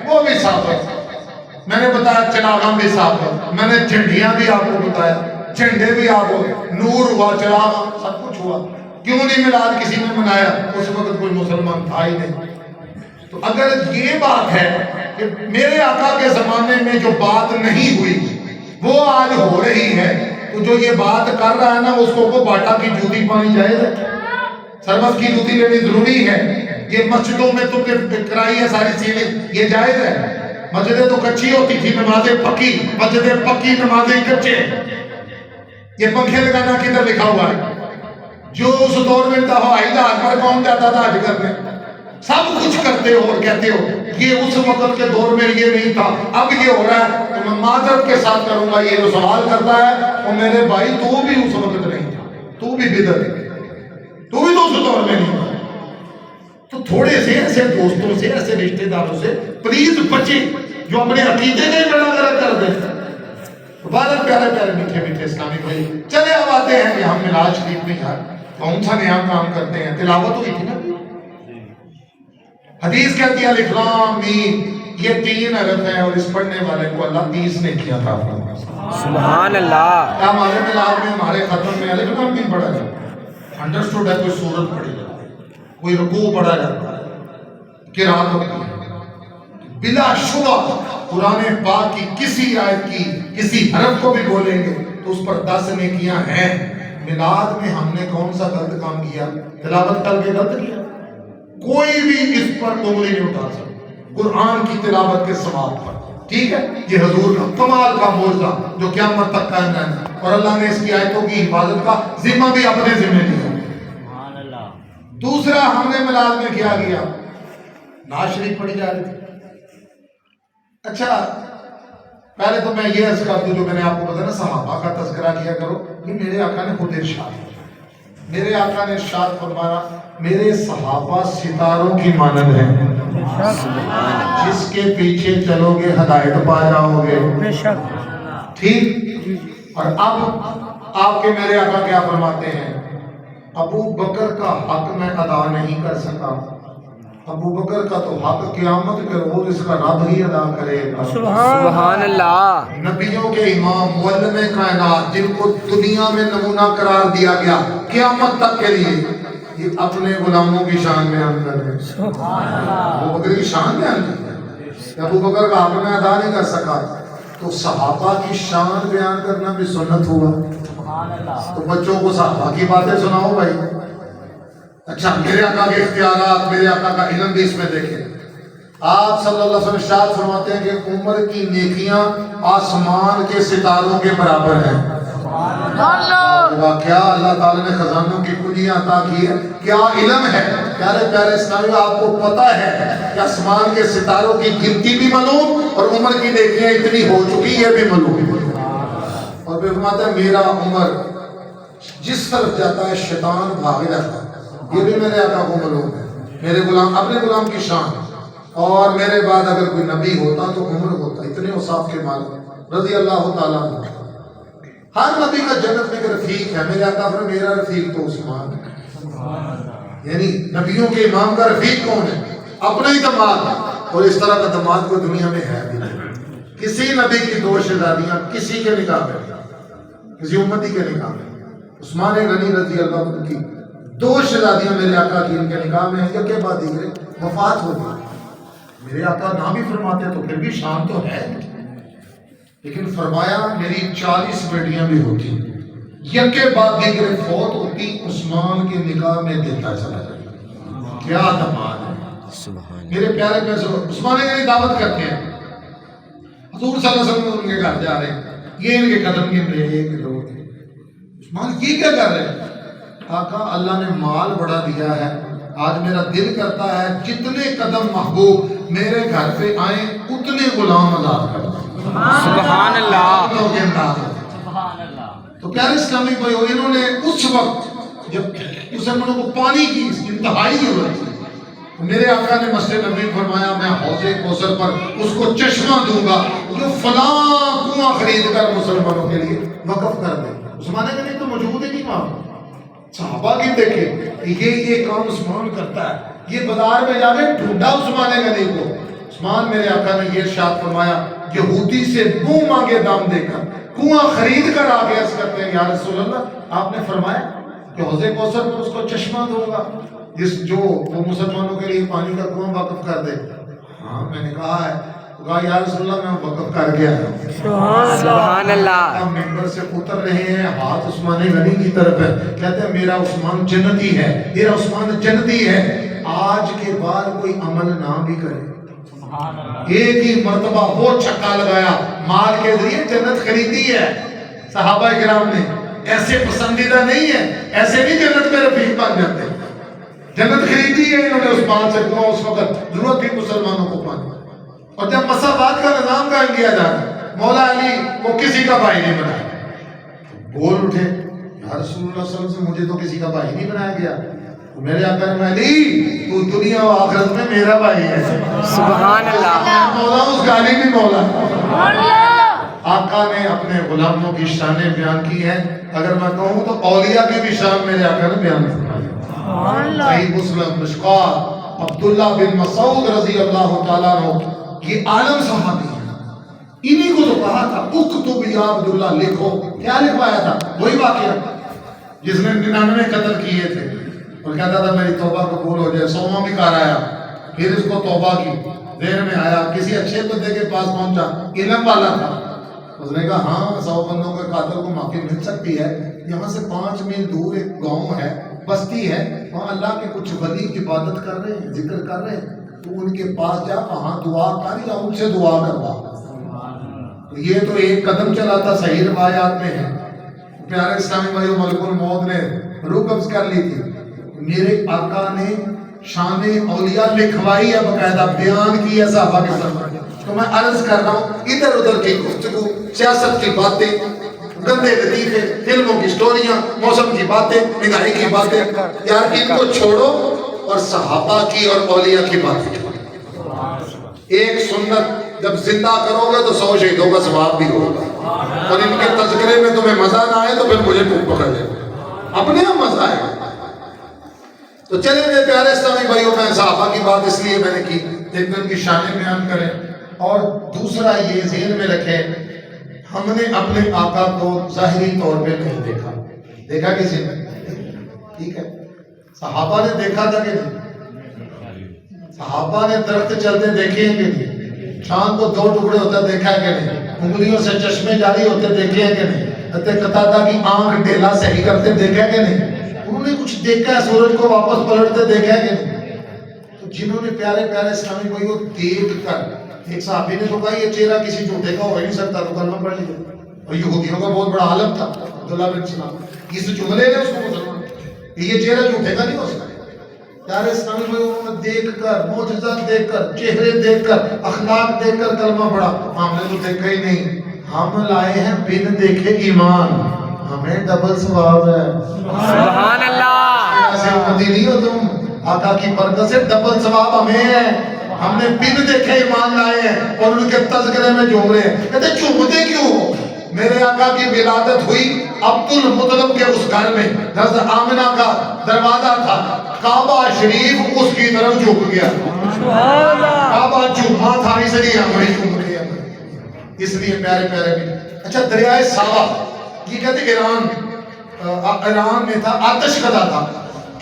وہ بھی ثابت۔ میں نے بتایا چراغاں بھی ثابت، میں نے جھنڈیاں بھی آپ کو بتایا، جھنڈے بھی آپ کو، نور ہوا، چراغ سب کچھ ہوا۔ کیوں نہیں میلاد کسی نے منایا؟ اس وقت کوئی مسلمان تھا ہی نہیں۔ تو اگر یہ بات ہے کہ میرے آقا کے زمانے میں جو بات نہیں ہوئی وہ آج ہو رہی ہے، تو جو یہ بات کر رہا ہے نا اس کو باٹا کی جوتی پانی جائز ہے، سربس کی جوتی لینی ضروری ہے۔ یہ مسجدوں میں تو کرائی ہے ساری سیلنگ، یہ جائز ہے۔ مسجدیں تو کچی ہوتی تھی، نمازیں پکی، مسجدیں پکی، نمازیں کچے۔ یہ پنکھے لگانا کدھر لکھا ہوا ہے؟ جو اس دور میں تھا ہوائی جہاز پر کون جاتا تھا حج کرنے؟ سب کچھ کرتے ہو اور کہتے ہو یہ اس وقت کے دور میں یہ نہیں تھا، اب یہ ہو رہا ہے۔ تو میں معذرت کے ساتھ کروں گا، یہ جو سوال کرتا ہے وہ میرے بھائی تو بھی اس وقت نہیں تھا، تو بھی بدعت، تو بھی تو اس دور میں نہیں تھا۔ تو تھوڑے سے ایسے دوستوں سے، ایسے رشتہ داروں سے پلیز بچے جو اپنے عقیدے کے بڑا غلط کر دیں۔ بہت پیارے پیارے میٹھے میٹھے اسلامی بھائی، چلے اب آتے ہیں کہ ہم میلاد شریف میں یار کون سا نیا کام کرتے ہیں؟ تلاوت ہوئی تھی نا، حدیث کہتی ہے الف لام میم، یہ 3 حرف ہیں اور اس پڑھنے والے کو اللہ 30 نے کیا تھا۔ سبحان اللہ۔ کیا ہمارے میلاد میں، ہمارے ختم میں الف لام میم پڑھا جاتا ہے؟ انڈرسٹوڈ ہے، کوئی سورت پڑھی جاتی ہے، کوئی رکوع پڑھا جاتا ہے، قرات ہوتی ہے۔ بلا شبہ قرآن پاک کی کسی آیت کی کسی حرف کو بھی بولیں گے تو اس پر 10 نیکیاں ہیں۔ میلاد میں ہم نے کون سا غلط کام کیا؟ تلاوت کر کے غلط کیا؟ کوئی بھی اس پر انگلی نہیں اٹھا سکتا قرآن کی تلاوت کے ثواب پر، ٹھیک ہے؟ یہ حضور کا کمال کا معجزہ جو قیامت تک قائم رہنا، اور اللہ نے اس کی آیتوں کی حفاظت کا ذمہ بھی اپنے ذمہ لیا۔ سبحان اللہ۔ دوسرا ہم نے میلاد میں کیا کیا؟ نعت شریف پڑھی جا رہی تھی۔ اچھا پہلے تو میں یہ عرض کر دوں جو میں نے آپ کو بتایا نا، صحابہ کا تذکرہ کیا کرو، یہ میرے آقا نے خود ارشاد کیا۔ میرے آقا نے ارشاد فرمایا میرے صحابہ ستاروں کی مانند ہیں، جس کے پیچھے چلو گے ہدایت پا جاؤ گے، ٹھیک؟ اور اب آپ کے میرے آقا کیا فرماتے ہیں؟ ابو بکر کا حق میں ادا نہیں کر سکا، ابو بکر کا تو حق قیامت کے روز اس کا رب ہی ادا کرے گا۔ سبحان اللہ۔ نبیوں کے امام، معلم کائنات، جن کو دنیا میں نمونہ قرار دیا گیا قیامت تک کے لیے، یہ اپنے غلاموں کی شان بیان کر رہے ہیں۔ ابو بکر کی شان بیان کر رہے ہیں، ابو بکر کا حق میں ادا نہیں کر سکا، تو صحابہ کی شان بیان کرنا بھی سنت ہوا۔ تو بچوں کو صحابہ کی باتیں سناؤ بھائی. اچھا میرے آقا کے اختیارات، میرے آقا کا علم بھی اس میں دیکھیں. آپ صلی اللہ علیہ وسلم ارشاد فرماتے ہیں کہ عمر کی نیکیاں آسمان کے ستاروں کے برابر ہیں. کیا اللہ تعالیٰ نے خزانوں کی کنجیاں عطا کی ہے، کیا علم ہے. پیارے پیارے اسلامی، آپ کو پتہ ہے کہ آسمان کے ستاروں کی گنتی بھی معلوم اور عمر کی نیکیاں اتنی ہو چکی ہے بھی معلوم. اور پھر فرماتا ہے میرا عمر جس طرف جاتا ہے شیطان بھاگے رہتا ہے، یہ بھی میرے آقا کو معلوم ہے. میرے غلام، اپنے غلام کی شان. اور میرے بعد اگر کوئی نبی ہوتا تو عمر ہوتا. اتنے اوصاف کے مالک رضی اللہ تعالیٰ عنہ. ہر نبی کا جنت میں ایک رفیق ہے. میرے آقا فرماتے ہیں میرا رفیق تو عثمان ہے. یعنی نبیوں کے امام کا رفیق کون ہے؟ اپنا ہی دماد. اور اس طرح کا دماد کوئی دنیا میں ہے بھی نہیں. کسی نبی کی دو شہزادیاں کسی کے نکاح میں، کسی امتی کے نکاح میں. عثمان غنی رضی اللہ عنہ کی دو شہزادیاں میرے آقا کی ان کے نکاح میں ہیں. یک کے بعد دیگرے وفات ہو گئی. میرے آقا نہ بھی فرماتے تو پھر بھی شان تو ہے، لیکن فرمایا میری 40 بیٹیاں بھی ہوتی، یک کے بعد دیگرے فوت ہوتی، عثمان کے نکاح میں دیتا چلا جائے. کیا دماد ہے. میرے پیارے پیسے عثمان غنی دعوت کرتے ہیں، حضور صلی اللہ علیہ وسلم ان کے گھر جا رہے ہیں. یہ ان کے قدم گن رہے ہیں، ایک دو. عثمان یہ کیا کر رہے ہیں؟ آقا اللہ نے مال بڑا دیا ہے، آج میرا دل کرتا ہے جتنے قدم محبوب میرے گھر پہ آئیں اتنے غلام آزاد کر دیں. سبحان اللہ. تو پیارے اسلامی بھائیو، انہوں نے اس وقت جب مسلمانوں کو پانی کی انتہائی ضرورت تھی، میرے آقا نے مسجد نبوی فرمایا میں حوض کوثر پر اس کو چشمہ دوں گا جو فلاں کنواں خرید کر مسلمانوں کے لیے وقف کر دے. عثمان غنی تو موجود ہی نہیں وہاں. صحابہ کی دیکھیں یہ کام عثمان کرتا ہے. یہ بازار میں جا کے ڈھونڈا عثمان غنی کو. عثمان میرے آقا نے یہ ارشاد فرمایا یہودی سے منہ مانگے دام دے کر کنواں خرید کر آگے عرض کرتے ہیں یا رسول اللہ آپ نے فرمایا کہ حوض کوثر پر اس کو چشمہ دوں گا جس جو وہ مسلمانوں کے لیے پانی کا کنواں وقف کر دے. ہاں میں نے کہا ہے. کہا یا رسول اللہ میں وقف کر گیا ہوں. سبحان اللہ. ہم ممبر سے اتر رہے ہیں، ہاتھ عثمان غنی کی طرف ہے، کہتے ہیں میرا عثمان جنتی ہے، میرا عثمان جنتی ہے. آج کے بعد کوئی عمل نہ بھی کرے، ایک ہی مرتبہ وہ چھکا لگایا، مال کے ذریعے جنت خریدی ہے. صحابہ کرام نے ایسے پسندیدہ نہیں ہے، ایسے نہیں جنت میں رفیق بن جاتے. جنت خریدی ہے انہوں نے عثمان سے. اس وقت ضرورت تھی مسلمانوں کو پانی. اور جب مساوات کا نظام قائم کیا جاتا، مولا علی کو کسی کا بھائی نہیں بنایا. بول اٹھے یا رسول اللہ صلی اللہ علیہ وسلم مجھے تو کسی کا بھائی نہیں بنایا گیا. میرے آقا نے علی تو دنیا و آخرت میں میرا بھائی ہے. سبحان اللہ. مولا اس کا علی بھی مولا. آقا نے اپنے غلاموں کی شانیں بیان کی ہیں. اگر میں کہوں تو اولیاء کی بھی شان میرے آقا نے بیان فرمائی. صحیح مسلم مشکات عبداللہ بن مسعود رضی اللہ تعالیٰ عنہ یہ عالم صحابی ہیں. انہی کو تو کہا تھا اکتب یا عبداللہ لکھو. کیا لکھوایا تھا؟ وہی واقعہ جس نے 99 قتل کیے تھے اور کہتا تھا میری توبہ قبول ہو جائے. 100واں بھی کر آیا، پھر اس کو توبہ کی دیر میں آیا، کسی اچھے بندے کے پاس پہنچا، علم والا تھا. اس نے کہا ہاں 100 بندوں کے قاتل کو معافی مل سکتی ہے. یہاں سے 5 میل دور ایک گاؤں ہے، بستی ہے، وہاں اللہ کے کچھ ولی عبادت کر رہے ہیں، ذکر کر رہے ہیں، تو ان کے پاس جا وہاں دعا کر یا ان سے دعا کروا. تو یہ تو ایک قدم چلا تھا، صحیح روایات میں ہے. پیارے اسلامی بھائیو، ملک الموت نے روح قبض کر لی تھی. میرے آقا نے شان اولیاء لکھوائی ہے، باقاعدہ بیان کی ہے صحابہ کے سامنے. تو میں عرض کر رہا ہوں ادھر ادھر کی گفتگو، سیاست کی باتیں، گندے لطیفے، فلموں کی سٹوریاں، موسم کی باتیں، مہنگائی کی باتیں، یار ان کو چھوڑو اور صحابہ کی اور اولیاء کی باتیں. ایک سنت جب زندہ کرو گے تو 100 شہیدوں کا ثواب بھی ہوگا. اور ان کے تذکرے میں تمہیں مزہ نہ آئے تو پھر مجھے ٹوٹ پکڑ لے، اپنے آپ مزہ آئے. تو چلیں میرے پیارے اسلامی بھائیوں، میں صحابہ کی بات اس لیے میں نے کی ایک ان کی شانیں بیان کریں، اور دوسرا یہ ذہن میں رکھیں ہم نے اپنے آقا کو ظاہری طور پہ نہیں دیکھا. دیکھا کسی نے؟ ٹھیک ہے، صحابہ نے دیکھا تھا کہ نہیں؟ صحابہ نے درخت چلتے دیکھے ہیں کہ نہیں؟ چاند کو 2 ٹکڑے ہوتا دیکھا ہے کہ نہیں؟ انگلیوں سے چشمے جاری ہوتے دیکھے ہیں کہ نہیں؟ حضرت قتادہ کی آنکھ ڈیلا صحیح کرتے دیکھا کہ نہیں؟ انہوں نے کچھ دیکھا ہے، سورج کو واپس پلٹتے دیکھا کہ نہیں؟ تو جنہوں نے پیارے پیارے اسلامی بھائیوں دیکھ کر، ایک صحابی نے تو کہا یہ چہرہ کسی جھوٹے کا ہو ہی نہیں سکتا، تو کلمہ پڑھ لیا. اور یہودیوں کا بہت بڑا عالم تھا عبداللہ بن سلام، اس جملے نے اس کو مسلمان یہ چہرہ جھوٹے کا نہیں ہو سکتا. پیارے اسلامی بھائیوں نے دیکھ کر، معجزات دیکھ کر، چہرے دیکھ کر، اخلاق دیکھ کر کلمہ پڑھا. ہم نے تو دیکھا ہی نہیں، ہم لائے ہیں بن دیکھے ایمان، ہمیں ڈبل ثواب ہے. سبحان اللہ. ایسے امتی نہیں ہو تم، آقا کی برکت سے ڈبل ثواب ہمیں ہے. ہم نے بن دیکھے ایمان لائے ہیں اور ان کے تذکرے میں جھوم رہے ہیں. کہتے جھومتے کیوں ہو؟ میرے آقا کی ولادت ہوئی عبد المطلب کے اس گھر میں، حضرت آمنہ کا دروازہ تھا، کعبہ شریف اس کی طرف جھک گیا. کعبہ جھکا تھا اس لیے ہم نہیں جھک رہے ہیں. اس لیے پیارے پیارے بھی. اچھا دریائے ساوا، یہ کہتے ایران میں تھا، آتش کدا تھا.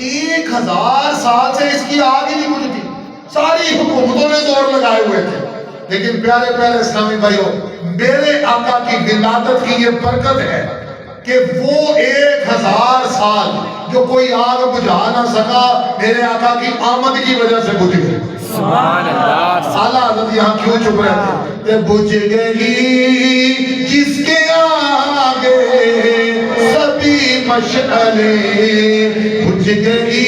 1000 سال سے اس کی آگ ہی نہیں بجھتی، ساری حکومتوں نے زور لگائے ہوئے تھے. لیکن پیارے پیارے اسلامی بھائیوں، میرے آقا کی ولادت کی یہ برکت ہے کہ وہ 1000 سال جو کوئی آگ بجھا نہ سکا، میرے آقا کی آمد کی وجہ سے بجھ گئی. سبحان اللہ. اعلیٰ حضرت یہاں کیوں چپ رہے تھے؟ بجھ گئی جس کے آگے سبھی مشعلیں، بجھ گئی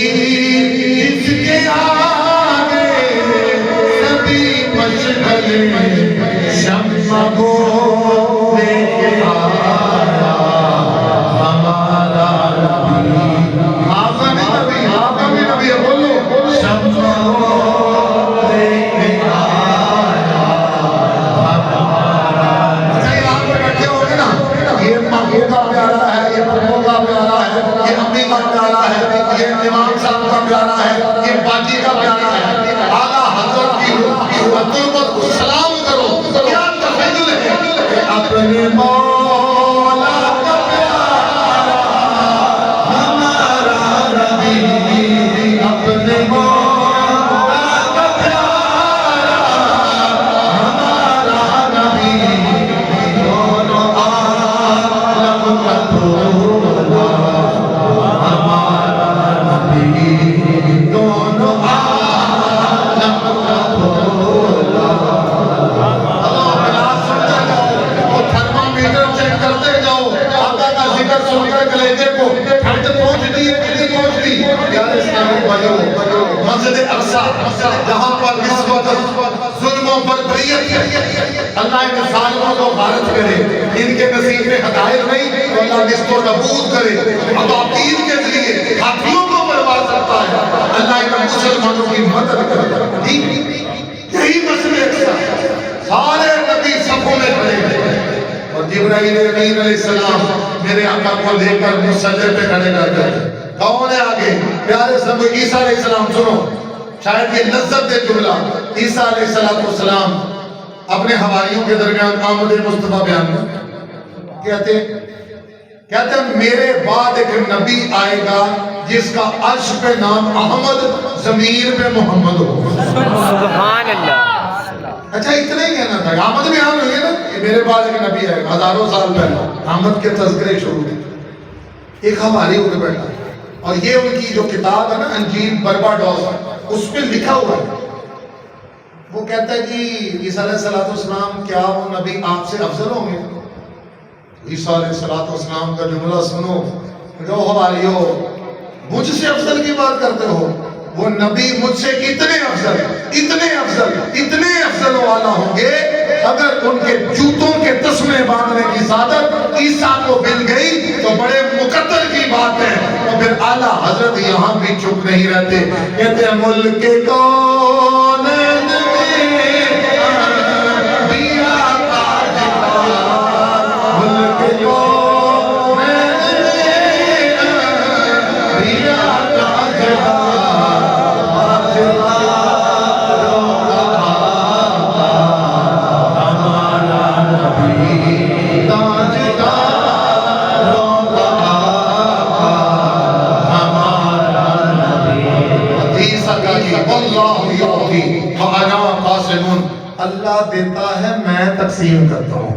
جس کے آگے سبھی مشعلیں، شمع کو لے کے آیا ہمارا نبی. آپ کا بھی نبی، آپ کا بھی نبی ہے، بولو شمع کو لے کے آیا ہمارا. اچھا یہ آپ پہ بیٹھے ہو گے نا، یہ ماہو کا پیارا ہے، یہ پپو کا پیارا ہے، یہ امی کا پیارا ہے، یہ امام صاحب کا پیارا ہے، یہ باجی کا پیارا ہے. اعلیٰ حضرت کی حضرت کو سلام کرو. کیا تخیل ہے کہ اپنے مولا کا پیارا ہمارا نبی، اپنے مولا کا پیارا ہمارا نبی، دونوں عالم کا تولا ہمارا نبی، دونوں عالم کا تولا. کرتے جاؤ، آقا کا ذکر سن کر کلیجے کو ٹھنڈ پہنچتی ہے کہ نہیں پہنچتی؟ پیارے اسلامی بھائیوں، مسجد اقصی جہاں پر اس وقت ظلموں پر بریت، اللہ ان ظالموں کو غارت کرے. ان کے نصیب میں ہدایت نہیں تو اللہ جس کو نبود کرے. اباطیل کے ذریعے ہاتھیوں کو برباد کرتا ہے، اللہ ان مسلمانوں کی مدد کرے. یہی مسجد اقصی، سارے نبی صفوں میں کھڑے ہیں اور جبرائیل امین علیہ السلام میرے آقا کو لے کر مسجد پہ کھڑے کرتے ہیں. کون ہے آگے؟ پیارے سب عیسیٰ علیہ السلام. سنو شاید یہ لذت دے جملہ. عیسیٰ علیہ السلام اپنے حواریوں کے درمیان آمد مصطفیٰ بیان کہتے ہیں میرے بعد ایک نبی آئے گا جس کا عرش پہ نام احمد، ضمیر پہ محمد ہو. سبحان اللہ. اچھا اتنا ہی کہنا تھا. آمد بھی آن ہوئی ہے نا کہ میرے بعد ایک نبی آئے گا. ہزاروں سال پہلے آمد کے تذکرے شروع تھے. ایک حواری ہو کے بیٹھا اور یہ ان کی جو کتاب ہے نا انجیل برباڈوس، اس پہ لکھا ہوا ہے. وہ کہتا ہے کہ عیسیٰ علیہ السلام کیا وہ نبی آپ سے افضل ہوں گے؟ عیسیٰ علیہ السلام کا جملہ سنو، جو حواری ہو مجھ سے افضل کی بات کرتے ہو، وہ نبی مجھ سے اتنے افضل والا ہوں گے اگر ان کے جوتوں کے تسمے باندھنے کی سعادت عیسیٰ کو مل گئی تو بڑے مقدر کی بات ہے. تو پھر اعلیٰ حضرت یہاں بھی چپ نہیں رہتے، کہتے ہیں ملک کون اللہ دیتا ہے میں تقسیم کرتا ہوں.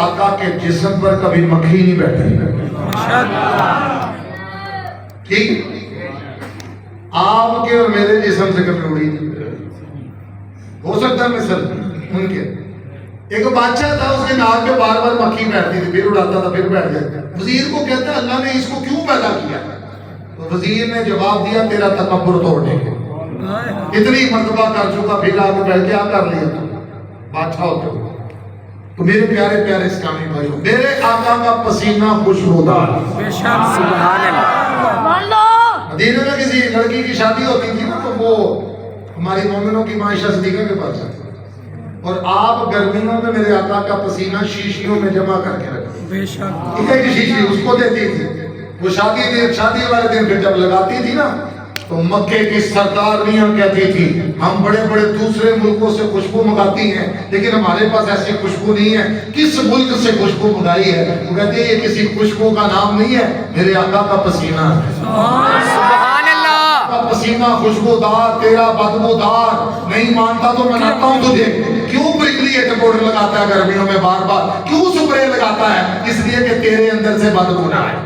آقا کے جسم پر کبھی مکھی نہیں بیٹھی. ٹھیک آپ کے اور میرے جسم سے کبھی اڑی نہیں. ہو سکتا ہے مثل ممکن. ایک بادشاہ تھا, اس کے ناک پہ بار بار مکھی بیٹھتی تھی, پھر اڑاتا تھا, پھر بیٹھ جاتا. وزیر کو کہتا ہے اللہ نے اس کو کیوں پیدا کیا؟ تو وزیر نے جواب دیا تیرا تکبر توڑنے کے. اتنی مرتبہ کر چکا, پھر آ کے بیٹھ کے آ کر لیا تو بادشاہ ہوتے ہو. تو میرے پیارے پیارے اسلامی بھائیوں, میرے آقا کا پسینہ خوشبودار. سبحان اللہ. مدینے میں کسی لڑکی کی شادی ہوتی تھی نا, تو وہ ہماری مومنوں کی ماں عائشہ صدیقہ کے پاس جاتی, اور آپ گرمیوں میں میرے آقا کا پسینہ شیشیوں میں جمع کر کے رکھتے. ایک شیشی اس کو دیتی تھی, وہ شادی والے دن پھر جب لگاتی تھی نا, تو مکے کی سرکارنیاں کہتی تھی ہم بڑے بڑے دوسرے ملکوں سے خوشبو منگاتی ہیں, لیکن ہمارے پاس ایسی خوشبو نہیں ہے. کس ملک سے خوشبو منگائی ہے؟ وہ کہتے ہیں یہ کسی خوشبو کا نام نہیں ہے, میرے آقا کا پسینہ ہے. سبحان اللہ. پسینہ خوشبودار, تیرا بدبودار. نہیں مانتا تو مناتا ہوں تجھے. کیوں پرکلی ایک پاؤڈر لگاتا ہے گرمیوں میں بار بار؟ کیوں سپرے لگاتا ہے؟ اس لیے کہ تیرے اندر سے بدبو نہ آئے.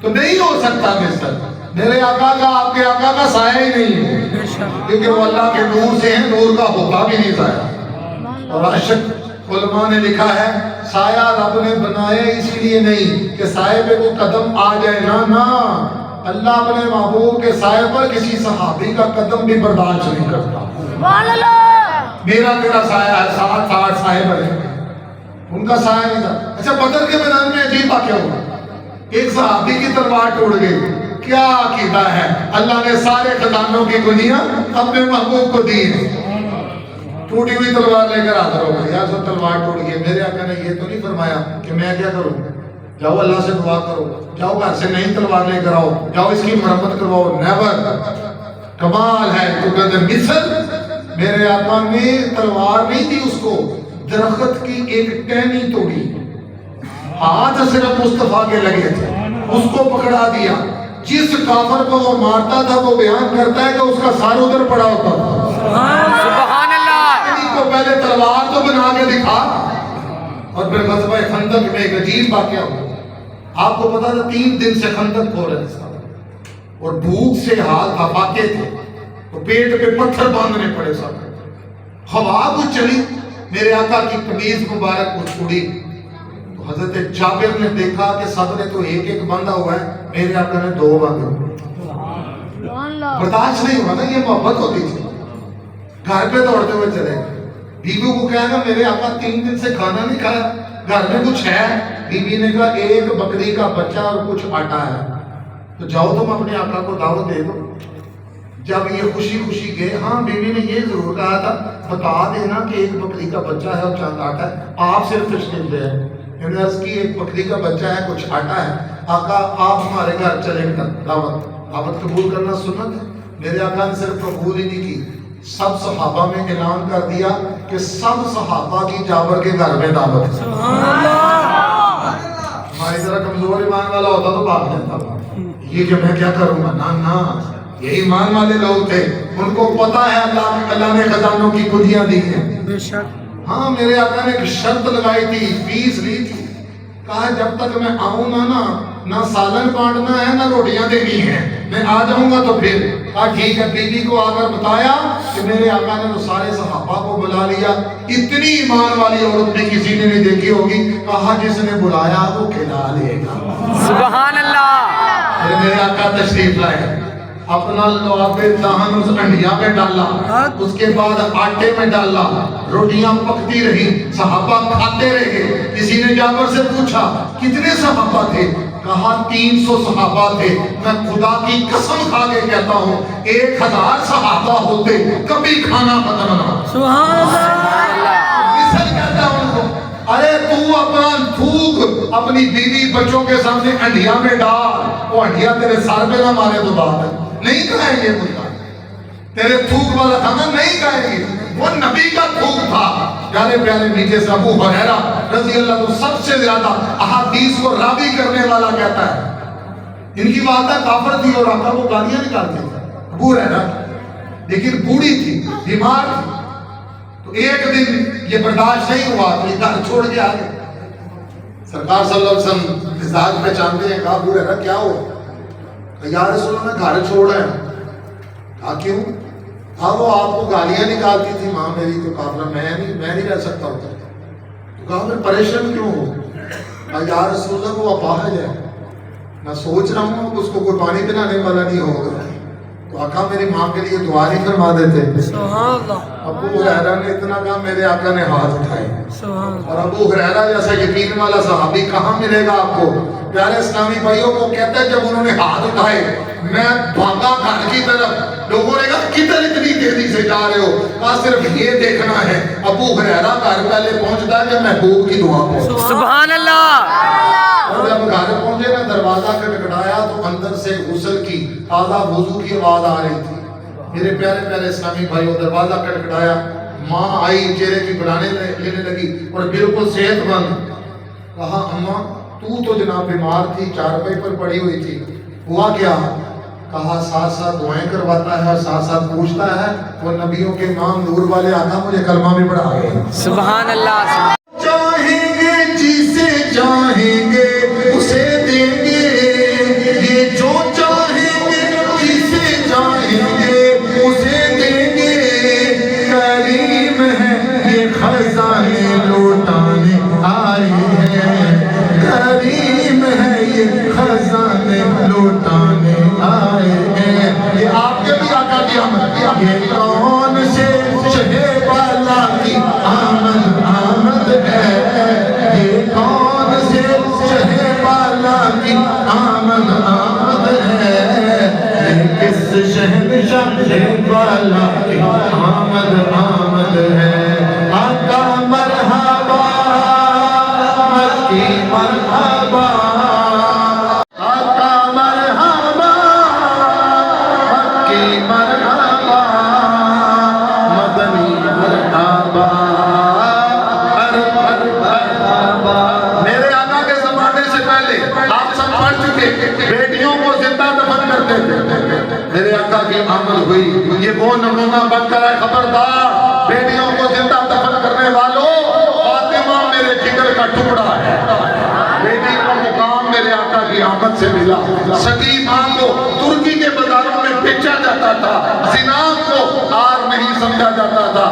تو نہیں ہو سکتا مثل میرے آقا کا, آپ کے آقا کا سایہ ہی نہیں ہے, کیونکہ وہ اللہ کے نور سے ہیں, نور کا ہوتا بھی نہیں سایہ. اور عاشق علماء نے لکھا ہے سایہ رب نے بنایا اس لیے نہیں کہ سائے پہ کوئی قدم آ جائے, نہ اللہ اپنے محبوب کے سائے پر کسی صحابی کا قدم بھی برداشت نہیں کرتا. میرا تیرا سایہ ہے, 7 سائے بنے, ان کا سایہ نہیں تھا. اچھا بدر کے میدان میں عجیب واقعہ ہوا, ایک صحابی کی تلوار ٹوٹ گئی. کیا عقیدہ ہے؟ اللہ نے سارے خزانوں کی کنیاں اپنے محبوب کو دی ہیں. ٹوٹی ہوئی تلوار لے کر حاضر ہو گئے, یا سب تلوار ٹوٹ گئی. میرے آقا نے یہ تو نہیں فرمایا کہ میں کیا کروں, جاؤ اللہ سے دعا کرو, جاؤ گھر سے نئی تلوار لے کر آؤ, جاؤ اس کی مرمت کرواؤ. نیور. کمال ہے تو کہتے مثل میرے آقا نے تلوار نہیں دی اس کو, درخت کی ایک ٹہنی توڑی, ہاتھ صرف مصطفیٰ کے لگے تھے, اس کو پکڑا دیا. جس کافر کو وہ مارتا تھا وہ بیان کرتا ہے کہ اس کا سر ادھر پڑا ہوتا تھا. سبحان اللہ. کو پہلے تلوار تو بنا کے دکھا, اور پھر غزوہ خندق میں ایک عجیب واقعہ ہوا. آپ کو پتا تھا 3 دن سے خندق کھو رہے تھے, اور بھوک سے حال ہفاتے تھے, تو پیٹ پہ پتھر باندھنے پڑے سب. ہوا کچھ چلی, میرے آقا کی قمیض مبارک کچھ اڑی. حضرت جابر نے دیکھا کہ سب نے تو ایک ایک باندھا ہوا ہے, میرے آقا نے 2 باندھے. برداشت نہیں ہوا نا, یہ محبت ہوتی تھی. گھر پہ دوڑتے ہوئے چلے, بیوی کو کہا کہ میرے آقا 3 دن سے کھانا نہیں کھایا, گھر میں کچھ ہے؟ بیوی نے کہا ایک بکری کا بچہ اور کچھ آٹا ہے, تو جاؤ تم اپنے آقا کو دعوت دے دو. جب یہ خوشی خوشی گئے, ہاں بیوی نے یہ ضرور کہا تھا بتا دینا کہ ایک بکری کا بچہ ہے اور چند آٹا ہے, آپ صرف تشریف لے آئے. کی ایک بکری کا بچہ ہے, کچھ آٹا ہے, آقا آپ ہمارے گھر چلیں گے, دعوت قبول کرنا سنت ہے. میرے آقا نے صرف قبول ہی نہیں کی, سب صحابہ میں اعلان کر دیا کہ سب صحابہ کی جابر کے گھر میں دعوت ہے. ہماری طرح کمزور ایمان والا ہوتا تو بھاگ جاتا, یہ کہ میں کیا کروں گا, نہ یہ ایمان والے لوگ تھے, ان کو پتا ہے اللہ نے خزانوں کی کنیاں دی ہیں. ہاں میرے آقا نے ایک شرط لگائی تھی, فیس لی تھی, کہا جب تک میں آؤں نہ سالن بانٹنا ہے نہ روٹیاں دینی ہیں, میں آ جاؤں گا تو پھر. کہا ٹھیک ہے. بیوی کو آ کر بتایا کہ میرے آقا نے تو سارے صحابہ کو بلا لیا. اتنی ایمان والی عورت میں کسی نے نہیں دیکھی ہوگی. کہا جس نے بلایا وہ کھلا لے گا. سبحان اللہ. میرے آقا تشریف لائے, اپنا لعاب دہن اس انڈیا میں ڈالا, اس کے بعد آٹے میں ڈالا, روٹیاں پکتی رہی, صحابہ کھاتے رہے. کسی نے جابر سے پوچھا کتنے صحابہ تھے؟ کہا 300 صحابہ تھے. میں خدا کی قسم کھا کے کہتا ہوں 1000 صحابہ ہوتے کبھی کھانا ختم نہ. سبحان اللہ. مثل کہتا ہوں ان کو, ارے تو اپنا تھوک اپنی بیوی بچوں کے سامنے انڈیا میں ڈال, وہ انڈیا تیرے سر پہ نہ مارے تو بات ہے, نہیں کھائیں گے مجھا, تیرے تھوک والا کھانا نہیں کھائیں گے. وہ نبی کا تھوک تھا. پیارے پیارے میٹھے سے ابو ہریرہ رضی اللہ عنہ سب سے زیادہ احادیث کو راوی کرنے والا کہتا ہے, ان کی والدہ کافر تھی اور آقا کو گالیاں نکالتے تھے. ابو ہریرہ لیکن بوڑھی تھی, بیمار تھی, تو ایک دن یہ برداشت نہیں ہوا تو یہ گھر چھوڑ کے آ گئے. سرکار صلی اللہ علیہ وسلم مزاج پہچانتے ہیں. کہا ابو ہریرہ کیا ہو؟ یا رسول اللہ میں گھر چھوڑ رہا ہوں. کہا کیوں؟ کہا وہ آپ کو گالیاں نکالتی تھی ماں میری, تو کہا میں نہیں رہ سکتا ہوتا. تو کہا میں پریشان کیوں ہوں؟ کہا یا رسول اللہ وہ اپاہج ہے, میں سوچ رہا ہوں اس کو کوئی پانی پلانے والا نہیں ہوگا. تو آقا میری ماں کے لیے دعا نہیں فرما دیتے؟ سبحان اللہ. ابو ہریرہ نے اتنا کہا میرے آقا نے ہاتھ اٹھائے. اور ابو ہریرہ جیسا یقین والا صحابی کہاں ملے گا آپ کو؟ پیارے اسلامی بھائیوں کو کہتے ہیں جب انہوں نے ہاتھ اٹھائے میں بھاگا گھر کی طرف. لوگوں نے کہا کدھر اتنی تیزی سے جا رہے ہو؟ کہا صرف یہ دیکھنا ہے. ابو ہریرہ گھر پہلے پہنچتا ہے جب محبوب کی دعا پہنچتا. سبحان اللہ. اور جب گھر پہنچے نا دروازہ کھٹکھٹایا تو اندر سے غسل کی تازہ وضو کی آواز آ رہی تھی. میرے پیارے پیارے اسلامی بھائیوں دروازہ کھٹکھٹایا, ماں آئی چہرے کی بڑھانے لینے لگی اور بالکل صحت مند. کہا اماں تو جناب بیمار تھی, چارپائی پر پڑی ہوئی تھی, ہوا کیا؟ کہا ساتھ ساتھ دعائیں کرواتا ہے اور ساتھ ساتھ پوچھتا ہے وہ نبیوں کے امام نور والے آقا مجھے کلمہ بھی پڑھا گئے. سبحان اللہ. چاہیں گے جسے چاہیں گے اسے دیں گے, یہ جو چاہیں گے جسے چاہیں گے اسے دیں گے. کریم ہے یہ خزانے لوٹانے آئے ہیں, کریم ہے یہ خزانے لوٹانے آئے ہیں. یہ آپ کے بھی آقا کی آمد. یہ کون سے شہ بالا کی آمد ہے, یہ کون سے شہ بالا کی آمد ہے, یہ کس شہنشاہ بالا کی آمد ہے. آقا مرحبا مکی مرحبا, آقا مرحبا مکی مرحبا, مدنی مرحبا. میرے آقا کے زمانے سے پہلے آپ سب پڑھ چکے بیٹیوں کو زندہ دفن کرتے تھے. میرے آقا کی آمد ہوئی, یہ وہ نمونہ بن کر ہے. خبردار بیٹیوں کو زندہ دفن کرنے والوں, فاطمہ میرے جگر کا ٹکڑا ہے. بیٹی کو مقام میرے آقا کی آمد سے ملا. سگی ماں کو ترکی کے بازاروں میں بیچا جاتا تھا, زنا کو آر نہیں سمجھا جاتا تھا.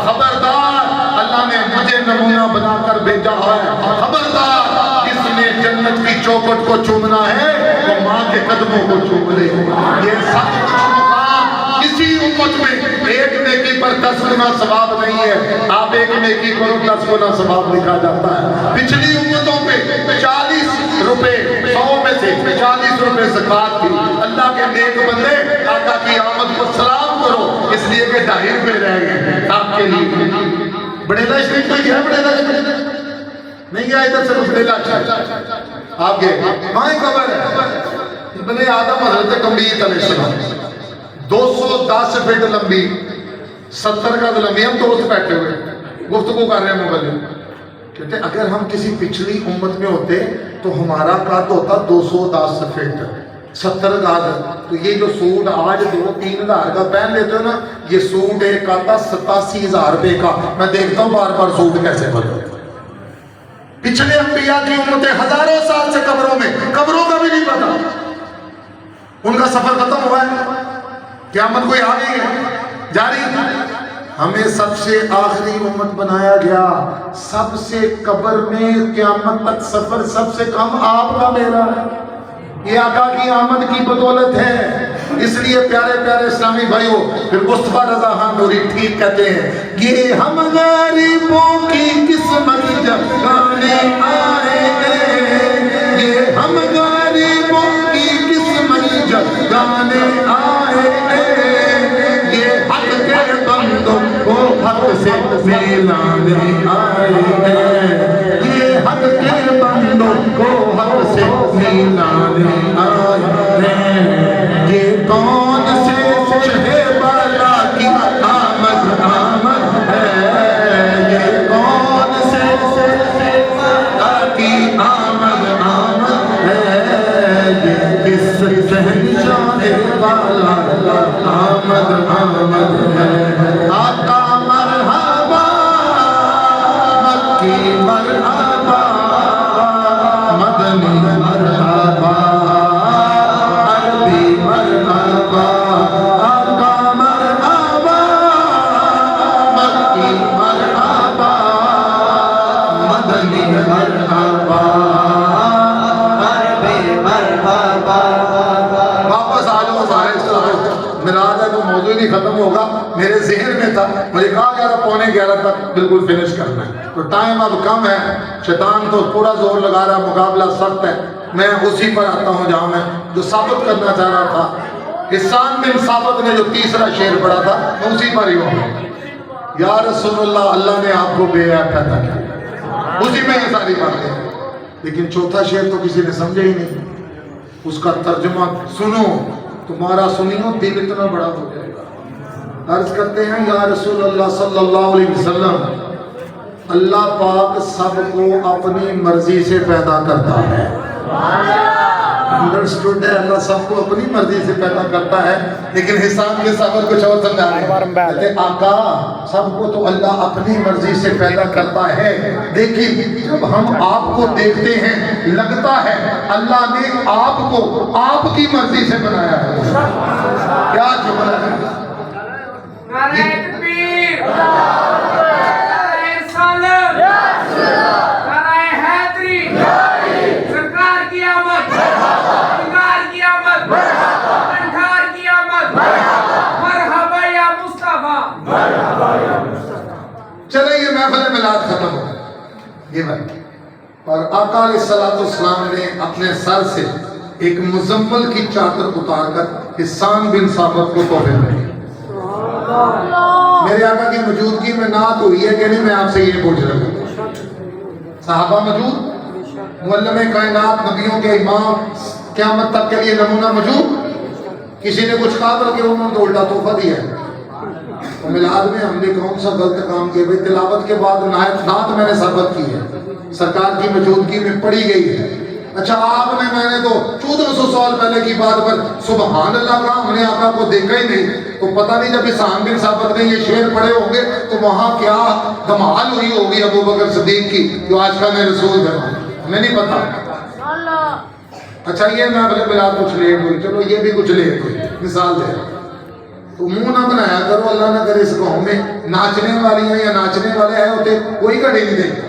خبردار اللہ نے مجھے نمونہ بنا کر بھیجا ہے. خبردار جس نے جنت کی چوکھٹ کو چومنا ہے وہ ماں کے قدموں کو چوم لے. یہ سب کچھ مقام کسی امت میں ایک نیکی پر 10 گنا ثواب نہیں ہے. آپ ایک نیکی پر 10 گنا ثواب لکھا جاتا ہے. پچھلی امتوں پہ 40 روپے 100 میں سے 40 روپے زکوٰۃ تھی. اللہ کے نیک بندے آقا کی آمد کو سلام کرو اس لیے کہ 2.5 روپے رہ گئے آپ کے لیے. بڑیلا شریف میں گیا, بڑیلا شریف نہیں گیا ادھر سے بڑیلا آپ گئے. وہاں قبر ہے ابن آدم حضرت کمبیت علیہ السلام, 210 فٹ لمبی 70 کا لمبی. ہم دوست بیٹھے ہوئے گفتگو کر رہے ہیں موبائل. کہتے اگر ہم کسی پچھلی امت میں ہوتے تو ہمارا قد ہوتا 210 فٹ 70 گز. تو یہ جو سوٹ آج 2-3 ہزار کا پہن لیتے ہو نا, یہ سوٹ ایک آتا 87,000 روپے کا. میں دیکھتا ہوں بار بار سوٹ کیسے بدلتے. پچھلے انبیاء کی امتیں ہزاروں سال سے قبروں میں, قبروں کا بھی نہیں پتا. ان کا سفر ختم ہوا ہے, قیامت کوئی آ گئی ہے, جاری. ہمیں سب سے آخری امت بنایا گیا. سب سے قبر میں قیامت تک سفر سب سے کم آپ کا میرا ہے. یہ آقا کی آمد کی بدولت ہے. اس لیے پیارے پیارے اسلامی بھائیوں پھر مصطفیٰ رضا خان نوری ٹھیک کہتے ہیں, یہ ہم غریبوں کی قسمت جگانے آئے ہیں, یہ ہم غریبوں کی قسمت جگانے آئے ہیں, یہ حق کے بندوں کو حق سے ملانے آئے ہیں, یہ حق کے بندوں کو حق سے ملانے آئے ہیں. یہ کون سے شہ بالا کی آمد ہے, یہ کون سے شہ بالا کی آمد ہے, یہ کس شہنشاہ والا آمد ہے. آقا مرحبا مجھے کہا گیا تھا 11:15 تک بالکل فنش کرنا ہے، تو ٹائم اب کم ہے، شیطان تو پورا زور لگا رہا ہے، مقابلہ سخت ہے، میں اسی پر آتا ہوں جہاں میں جو ثابت کرنا چاہ رہا تھا۔ حسان بن ثابت نے جو تیسرا شعر پڑھا تھا میں اسی پر ہی ہوں، یا رسول اللہ، اللہ نے آپ کو بے عیب پیدا کیا، اسی میں یہ ساری باتیں ہیں۔ لیکن چوتھا شعر تو کسی نے سمجھا ہی نہیں، اس کا ترجمہ سنو، تمہارا سنیو دل اتنا بڑا ہو جائے گا۔ عرض کرتے ہیں یا رسول اللہ صلی اللہ علیہ وسلم، اللہ پاک سب کو اپنی مرضی سے پیدا کرتا ہے، انڈرسٹوڈ ہے، اللہ سب کو اپنی مرضی سے پیدا کرتا ہے، لیکن حسان کے صبر کچھ اور سمجھا رہے ہیں، کہتے آقا سب کو تو اللہ اپنی مرضی سے پیدا کرتا ہے، لیکن جب ہم آپ کو دیکھتے ہیں لگتا ہے اللہ نے آپ کو آپ کی مرضی سے بنایا ہے۔ کیا جملہ ہے! نعرہ تکبیر، نعرہ رسالت، نعرہ حیدری، سرکار کی آمد، سرکار کی آمد، سرکار کی آمد، مرحبا یا مصطفیٰ۔ چلے یہ محفل میلاد ختم ہو یہ بات، اور آقا علیہ السلام نے اپنے سر سے ایک مزمل کی چادر اتار کر حسان بن ثابت کو تحفے میں دی۔ میرے آقا کی موجودگی میں نعت ہوئی ہے کہ نہیں، میں آپ سے یہ پوچھ رہا ہوں، صحابہ موجود، معلم کائنات، نبیوں کے امام، قیامت تک کے لیے نمونہ موجود، کسی نے کچھ کہا بلکہ انہوں نے تو الٹا تحفہ دیا ہے۔ تو میلاد میں ہم نے کون سا غلط کام کیا؟ بھائی تلاوت کے بعد نعت میں نے ثابت کی ہے، سرکار کی موجودگی میں پڑھی گئی ہے، اچھا آپ نے میں نے تو 1400 سال پہلے کی بات پر سبحان اللہ کہا، ہم نے آقا کو دیکھا ہی نہیں، تو پتہ نہیں جب حسان بن ثابت نے یہ شعر پڑھے ہوں گے تو وہاں کیا دھمال ہوئی ہوگی ابو بکر صدیق کی جو آج کا میں رسول ہے، ہمیں نہیں پتا۔ اچھا یہ میں اپنے میلاد کچھ لیٹ ہوئی، چلو یہ بھی کچھ لیٹ ہوئی، مثال دے تو منہ نہ بنایا کرو، اللہ نہ کرے اس قوم میں ناچنے والی ہیں یا ناچنے والے ہیں ہوتے کوئی گھڑی نہیں دیکھتا۔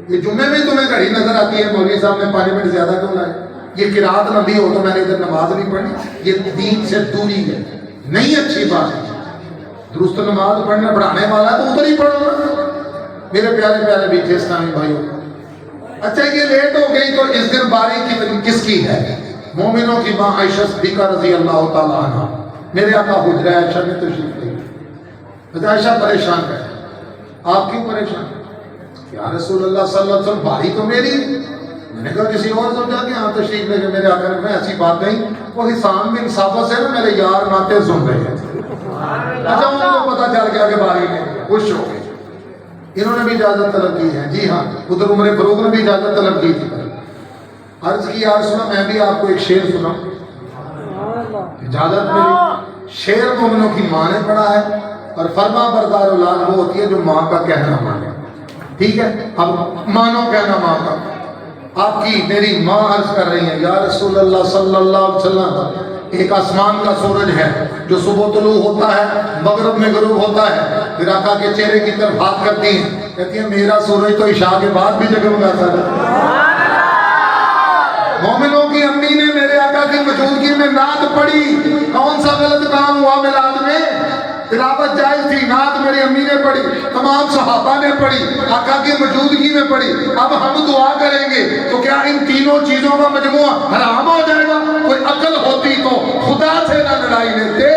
یہ جمعے میں تمہیں گھڑی نظر آتی ہے، مولوی صاحب نے 5 منٹ زیادہ کیوں لائے، یہ قرات لمبی ہو تو میں نے ادھر نماز نہیں پڑھنی، یہ دین سے دوری ہے، نہیں اچھی بات ہے۔ درست نماز پڑھنا پڑھانے والا ہے تو ادھر ہی پڑھو میرے پیارے پیارے بیٹھے اسلامی بھائیوں۔ اچھا یہ لیٹ ہو گئی تو اس دن باری کس کی ہے؟ مومنوں کی ماں عائشہ صدیقہ رضی اللہ تعالیٰ عنہ، میرے آقا حجرہ عائشہ میں تشریف لے، عائشہ پریشان ہے، آپ کیوں پریشان؟ یا رسول اللہ صلی اللہ علیہ وسلم باری تو میری، میں نے کہا کسی اور سمجھا کہ ہاں تشریف لے کے میرے آقا نے، میں ایسی بات نہیں، وہ حسان بن ثابت سے نا میرے یار ناتے سن رہے ہیں۔ اچھا ان کو پتا چل گیا کہ باری میں خوش ہو گئے، انہوں نے بھی اجازت طلب کی ہے، جی ہاں ادھر عمر فاروق نے بھی اجازت طلب کی تھی۔ عرض کی یا رسول اللہ میں بھی آپ کو ایک شعر سناؤں، اجازت ملی۔ شعر مومنوں کی ماں نے پڑھا ہے، اور فرما بردار اولاد وہ ہوتی ہے جو ماں کا کہنا مانے، ٹھیک ہے؟ اب مانو کہنا ماں کا۔ آپ کی میری ماں عرض کر رہی ہیں یا رسول اللہ صلی اللہ علیہ وسلم، ایک آسمان کا سورج ہے جو صبح طلوع ہوتا ہے مغرب میں غروب ہوتا ہے، پھر آقا کے چہرے کی طرف ہاتھ کرتی ہیں، کہتی ہیں میرا سورج تو عشاء کے بعد بھی جگمگاتا ہے۔ مومنوں کی امی نے میرے آقا کی موجودگی میں نعت پڑھی، کون سا غلط کام ہوا میلاد میں؟ تلاوت جائز تھی، نعت میری امی نے پڑھی، تمام صحابہ نے پڑھی، آقا کی موجودگی میں پڑھی۔ اب ہم دعا کریں گے تو کیا ان تینوں چیزوں کا مجموعہ حرام ہو جائے گا؟ کوئی عقل ہوتی تو خدا سے نہ لڑائی لیتے،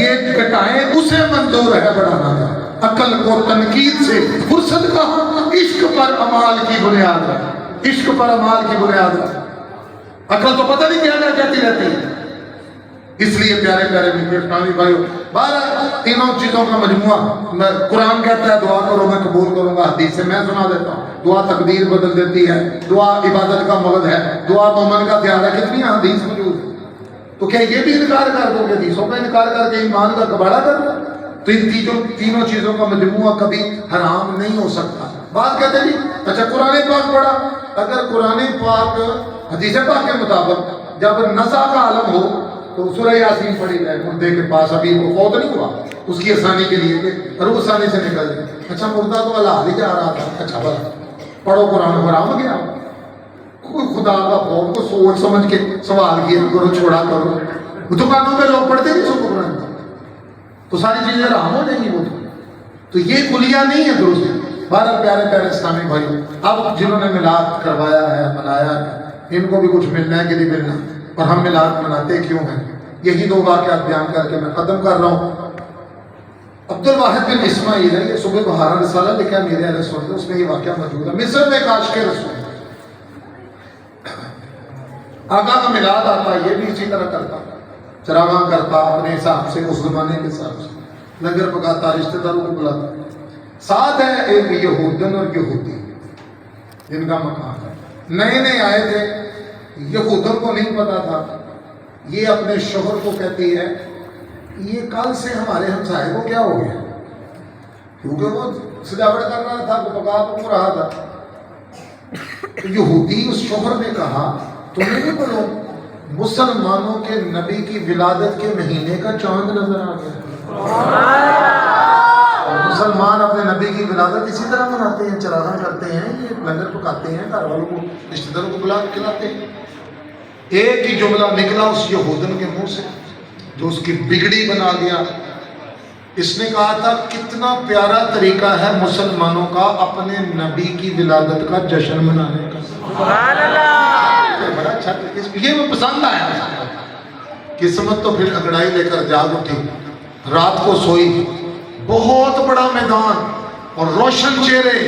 یہ کٹائیں اسے منظور ہے بڑھانا، عقل کو تنقید سے فرصت کہاں؟ عشق پر عمال کی بنیاد ہے، عشق پر عمال کی بنیاد ہے، عقل تو پتہ نہیں کیا کہتی رہتی ہے۔ اس لیے پیارے پیارے میٹھے اسلامی بھائیوں، 12 تینوں چیزوں کا مجموعہ، قرآن کہتا ہے دعا کرو میں قبول کروں گا، حدیث سے میں سنا دیتا ہوں، دعا تقدیر بدل دیتی ہے، دعا عبادت کا مغز ہے، دعا مومن کا ہتھیار ہے، کتنی حدیث موجود ہے، تو کیا یہ بھی انکار کر دو گے؟ حدیثوں کا انکار کر کے ایمان کا کباڑہ کر دو؟ تو ان تینوں چیزوں کا مجموعہ کبھی حرام نہیں ہو سکتا۔ بات کہتے ہیں جی اچھا قرآن پاک پڑھا، اگر قرآن پاک حدیث پاک کے مطابق جب نزع کا عالم ہو تو سورہ یاسین پڑھی جائے، مردے کے پاس ابھی وہ فوت نہیں ہوا، اس کی آسانی کے لیے کہ روح آسانی سے نکل جائے، اچھا مردہ تو اللہ ہی جا رہا تھا، اچھا بلا پڑھو قرآن حرام گیا، کوئی خدا کا خوف کو سوچ سمجھ کے سوال کیا کرو، چھوڑا کرو۔ دکانوں میں لوگ پڑھتے نہیں سو قرآن، تو ساری چیزیں حرام ہو جائیں گی وہ، تو یہ کلیہ نہیں ہے درست۔ بارہ پیارے پیارے اسلامی بھائیوں، اب جنہوں نے میلاد کروایا ہے، منایا ہے، ان کو بھی کچھ ملنا ہے کہ نہیں ملنا، اور ہم میلاد مناتے کیوں ہیں، یہی دو واقعات بیان کر کے میں ختم کر رہا ہوں۔ عبد الواحد بن اسماعیل ہے، یہ صبح بہارا رسالہ لکھا میرے اہل سنت، اس میں یہ واقعہ موجود ہے۔ مصر میں ایک عاشق رسول آقا کا میلاد آتا، یہ بھی اسی طرح کرتا، چراغاں کرتا اپنے حساب سے، اس زمانے کے حساب سے، لنگر پکاتا، رشتہ داروں کو بلاتا۔ ساتھ ہے ایک یہودن اور یہودی جن کا مقام ہے، نئے نئے آئے تھے، یہودن کو نہیں پتا تھا۔ یہ اپنے شوہر کو کہتی ہے یہ کل سے ہمارے ہمسائے کو کیا ہو گیا، کیونکہ وہ سجاوٹ کر رہا تھا، وہ پکا پکو رہا تھا۔ تو یہودی اس شوہر نے کہا تمہیں نہیں بولو مسلمانوں کے نبی کی ولادت کے مہینے کا چاند نظر آ گیا۔ اور مسلمان اپنے نبی کی ولادت اسی طرح مناتے ہیں، چراغاں کرتے ہیں، یہ لنگر پکاتے ہیں، گھر والوں کو رشتہ داروں کو بلا کے کھلاتے ہیں۔ ایک ہی جملہ نکلا اس یہودن کے منہ سے جو اس کی بگڑی بنا گیا۔ اس نے کہا تھا کتنا پیارا طریقہ ہے مسلمانوں کا اپنے نبی کی ولادت کا جشن منانے کا، سبحان اللہ، بڑا اچھا، یہ وہ پسند آیا۔ قسمت تو پھر انگڑائی لے کر جاگ اٹھی، رات کو سوئی، بہت بڑا میدان اور روشن چہرے،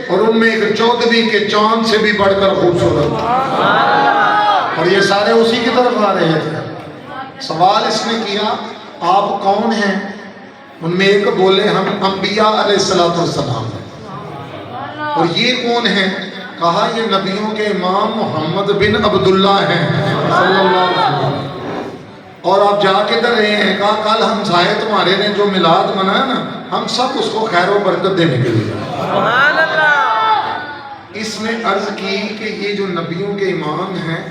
اور ان میں ایک 14ویں کے چاند سے بھی بڑھ کر خوبصورت، اور یہ سارے اسی کی طرف آ رہے تھے۔ سوال اس نے کیا آپ کون ہیں؟ ان میں ایک بولے ہم انبیاء علیہ السلام ہیں۔ اور یہ کون ہیں؟ کہا یہ نبیوں کے امام محمد بن عبداللہ ہیں صلی اللہ علیہ وسلم۔ اور آپ جا کے در رہے ہیں؟ کہا کل ہمسائے تمہارے نے جو میلاد منایا نا، ہم سب اس کو خیر و برکت دینے کے لیے۔ سبحان اللہ۔ اس نے عرض کی کہ یہ جو نبیوں کے امام ہیں،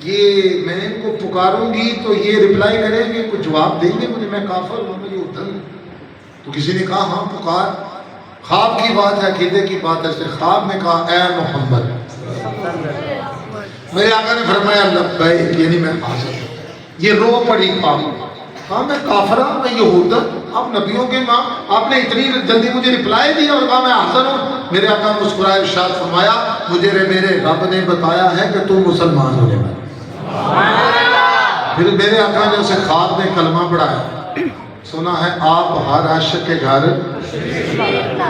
یہ میں ان کو پکاروں گی تو یہ ریپلائی کریں گے، کچھ جواب دیں گے مجھے، میں کافر ہوں، مجھے ادھن۔ تو کسی نے کہا ہاں پکار، خواب کی بات ہے، عقیدے کی بات ہے۔ اس نے خواب میں کہا اے محمد، میرے آقا نے فرمایا لبیک، یعنی میں حاضر ہوں۔ یہ رو پڑی خواب، کہا میں کافر ہوں، میں یہودہ، آپ نبیوں کے ماں، آپ نے اتنی جلدی مجھے ریپلائی دیا اور کہا میں حاضر ہوں۔ میرے آقا مسکرائے ارشاد فرمایا مجھے میرے رب نے بتایا ہے کہ تم مسلمان ہونے والے۔ پھر میرے آقا نے اسے خواب میں کلمہ پڑھایا، سنا ہے آپ ہر عاشق کے گھر،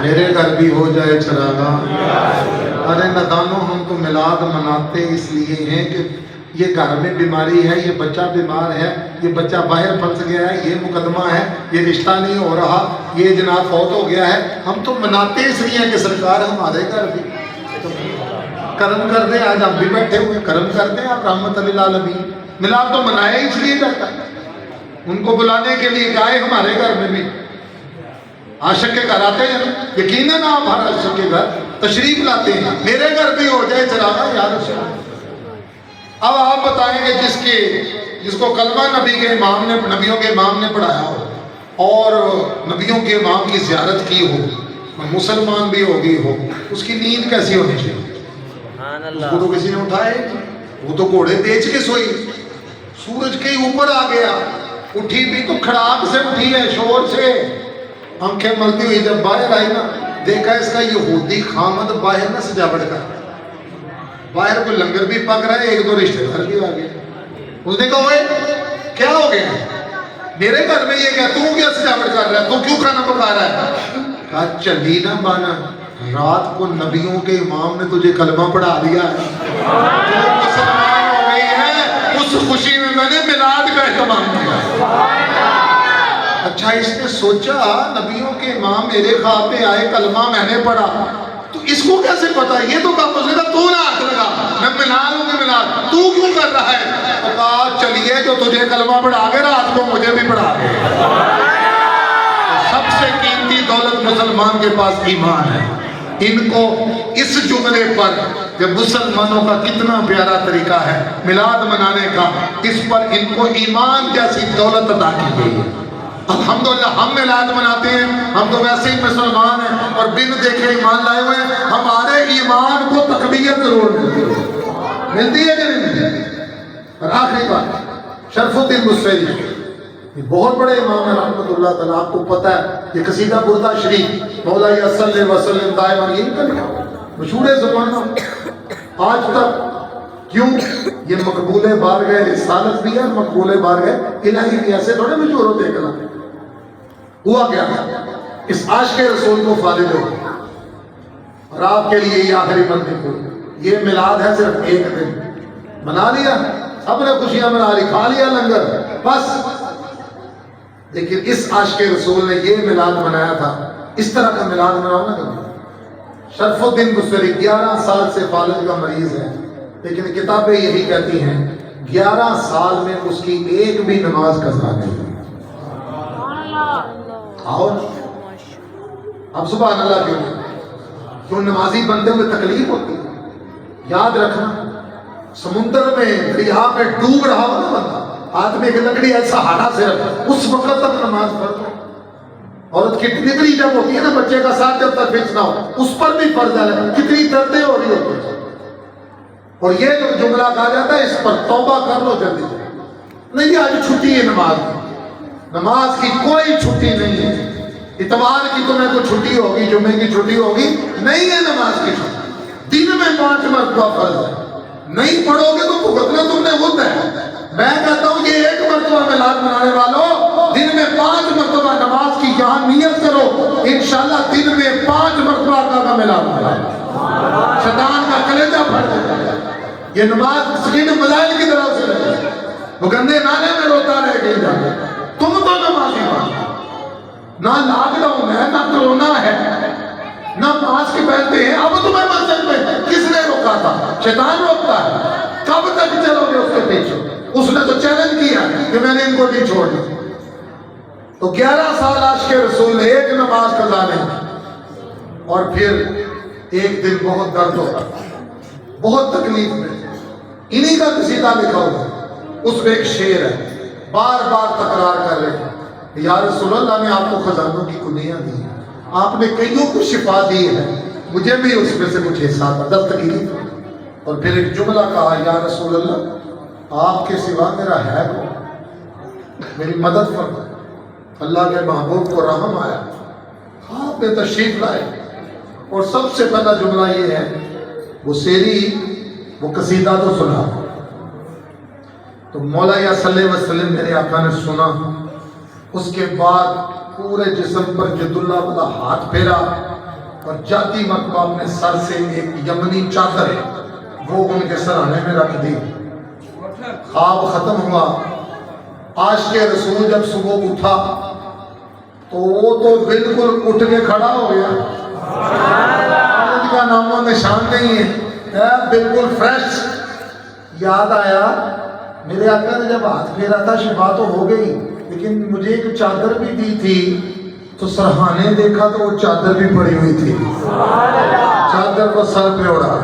میرے گھر بھی ہو جائے چراغاں۔ ارے نادانوں، ہم تو میلاد مناتے اس لیے ہیں کہ یہ گھر میں بیماری ہے، یہ بچہ بیمار ہے، یہ بچہ باہر پھنس گیا ہے، یہ مقدمہ ہے، یہ رشتہ نہیں ہو رہا، یہ جناب فوت ہو گیا ہے۔ ہم تو مناتے اس لیے ہیں کہ سرکار ہمارے گھر بھی کرم کر دیں، آج آپ بھی بیٹھے ہوئے کرم کر دیں، آپ رحمت للعالمین۔ میلاد تو منائے اس لیے کرتا ہے، ان کو بلانے کے لیے کہ آئے ہمارے گھر میں بھی۔ عاشق کے گھر آتے ہیں، یقیناً آپ ہر عاشق کے گھر تشریف لاتے ہیں، میرے گھر بھی ہو جائے چراغاں یا رسول اللہ۔ اب آپ بتائیں کہ جس کو کلمہ نبیوں کے امام نے پڑھایا ہو اور نبیوں کے امام کی زیارت کی ہو، مسلمان بھی ہوگی ہو، اس کی نیند کیسی ہونی چاہیے؟ اس کو تو کسی نے اٹھائے، وہ تو گھوڑے بیچ کے سوئی، سورج کے اوپر آ گیا، اٹھی بھی تو کھڑاک سے اٹھی ہے، شور سے، آنکھیں ملتی ہوئی جب باہر آئی نا، دیکھا اس کا یہودی خامد باہر نہ سجاوٹ کر، باہر کوئی لنگر بھی پک رہا ہے، ایک دو رشتے دار بھی آ گئے۔ اس نے کہا اوئے کیا ہو گیا میرے گھر میں، یہ کیا تو کیا سجاوٹ کر رہا ہے، تو کیوں کھانا پکا رہا ہے؟ کہا چلی نہ بانا، رات کو نبیوں کے امام نے تجھے کلمہ پڑھا دیا ہے، تو مسلمان ہو گئی ہے، اس خوشی میں میں نے میلاد کا اہتمام کیا۔ اچھا اس نے سوچا نبیوں کے امام میرے خواب میں آئے، کلمہ میں نے پڑھا، تو اس کو کیسے پتا ہے؟ یہ تو کہا اس نے کہا تو نہ ہاتھ لگا، میں ملاد ہوں گی ملاد، تو کیوں کر رہا ہے؟ تو کہا چلیے جو تجھے کلمہ پڑھا گے رات کو مجھے بھی پڑھا گے۔ سب سے قیمتی دولت مسلمان کے پاس ایمان ہے۔ ان کو اس جملے پر کہ مسلمانوں کا کتنا پیارا طریقہ ہے میلاد منانے کا، اس پر ان کو ایمان جیسی دولت عطا کی گئی ہے۔ الحمدللہ ہم میلاد مناتے ہیں، ہم تو ویسے ہی مسلمان ہیں اور بن دیکھے ایمان لائے ہوئے ہیں، ہمارے ایمان کو تقویت ضرور ملتی ہے کہ نہیں؟ اور آخری بات، شرف الدین بصری یہ بہت بڑے امام ہیں رحمۃ اللہ تعالیٰ. آپ کو پتہ ہے یہ قصیدہ بردہ شریف مولا صلی وسلم دائما یہ کا لکھا مشہور زمانہ آج تک. کیوں؟ یہ مقبول بارگاہ رسالت بھی ہے، مقبول بارگاہ الہی بھی. ایسے تھوڑے مشہور ہوتے کلا. ہوا کیا اس عاشق رسول کو فالد ہو اور آپ کے لیے یہ آخری بندے کو یہ میلاد ہے صرف ایک دن منا لیا، سب نے خوشیاں منا لی، کھا لیا لنگر بس. لیکن اس عاشق رسول نے یہ میلاد منایا تھا. اس طرح کا میلاد مناؤ نا کبھی. شرف الدین بصری 11 سال سے فالج کا مریض ہے، لیکن کتابیں یہی کہتی ہیں 11 سال میں اس کی ایک بھی نماز قضا نہیں. اور اب سبحان اللہ کیوں نمازی بنتے ہوئے تکلیف ہوتی ہے. یاد رکھنا سمندر میں دریا میں ڈوب رہا ہو نا بندہ، ہاتھ میں ایک لکڑی ایسا ہارا سے رکھا اس وقت تک نماز پڑھتا. عورت کی ڈلیوری جب ہوتی ہے نا بچے کا ساتھ جب تک فکس نہ ہو اس پر بھی فرض ہے. کتنی دردیں ہو رہی ہوتی ہیں. اور یہ جو جملہ کہا جاتا ہے اس پر توبہ کر لو جلدی نہیں جی آج چھٹی ہے نماز کی کوئی چھٹی نہیں ہے. اتوار کی تمہیں کوئی چھٹی ہوگی، جمعے کی چھٹی ہوگی نہیں ہے نماز کی چھٹی. دن میں 5 مرتبہ فرض ہے، نہیں پڑھو گے تو بھگتنا تم نے خود ہے. میں کہتا ہوں یہ ایک مرتبہ میلاد منانے والوں دن میں 5 مرتبہ نماز کی یہاں نیت کرو، انشاءاللہ دن میں 5 مرتبہ کا میلاد منانا. شیطان کا کلیجہ پھٹ جائے گا. یہ نماز سکین ملائل کی طرف سے رہے، وہ گندے نالے میں روتا رہ گئی جاتے. تم تو نمازی بات نہ لاک ڈاؤن ہے نہ کرونا ہے نہ ماسک پہنتے ہیں. اب تمہیں مسجد میں کس نے روکا تھا؟ شیطان روکتا ہے. کب تک چلو گے اس کے پیچھے؟ اس نے تو چیلنج کیا کہ میں نے ان کو نہیں چھوڑنا. تو 11 سال عاشق رسول نے ایک نماز قضا نہیں. اور پھر ایک دن بہت درد ہوتا، بہت تکلیف میں. انہی کا قصیدہ لکھا ہوا، اس میں ایک شعر ہے بار بار تکرار کر رہے ہیں یا رسول اللہ نے آپ کو خزانوں کی کنیاں دی ہیں، آپ نے کئیوں کو شفا دی ہے، مجھے بھی اس میں سے کچھ حصہ تھا دستگیری. اور پھر ایک جملہ کہا یا رسول اللہ آپ کے سوا میرا ہے کون، میری مدد فرما. اللہ کے محبوب کو رحم آیا، آپ نے تشریف لائے. اور سب سے پہلا جملہ یہ ہے وہ سیری وہ قصیدہ تو سنا تو مولا یا صلی اللہ علیہ وسلم میرے آقا نے سنا. اس کے بعد پورے جسم پر جد اللہ والا ہاتھ پھیرا اور جاتی مرتبہ اپنے سر سے ایک یمنی چادر وہ ان کے سرانے میں رکھ دی. خواب ختم ہوا. عاشق رسول جب صبح اٹھا تو وہ تو بالکل اٹھ کے کھڑا ہو گیا، کا نام و نشان نہیں ہے، بالکل فریش. یاد آیا میرے آقا نے جب ہاتھ پھیرا تھا شفا تو ہو گئی، لیکن مجھے ایک چادر بھی دی تھی. تو سرہانے دیکھا تو وہ چادر بھی پڑی ہوئی تھی. چادر کو سر پہ اڑا.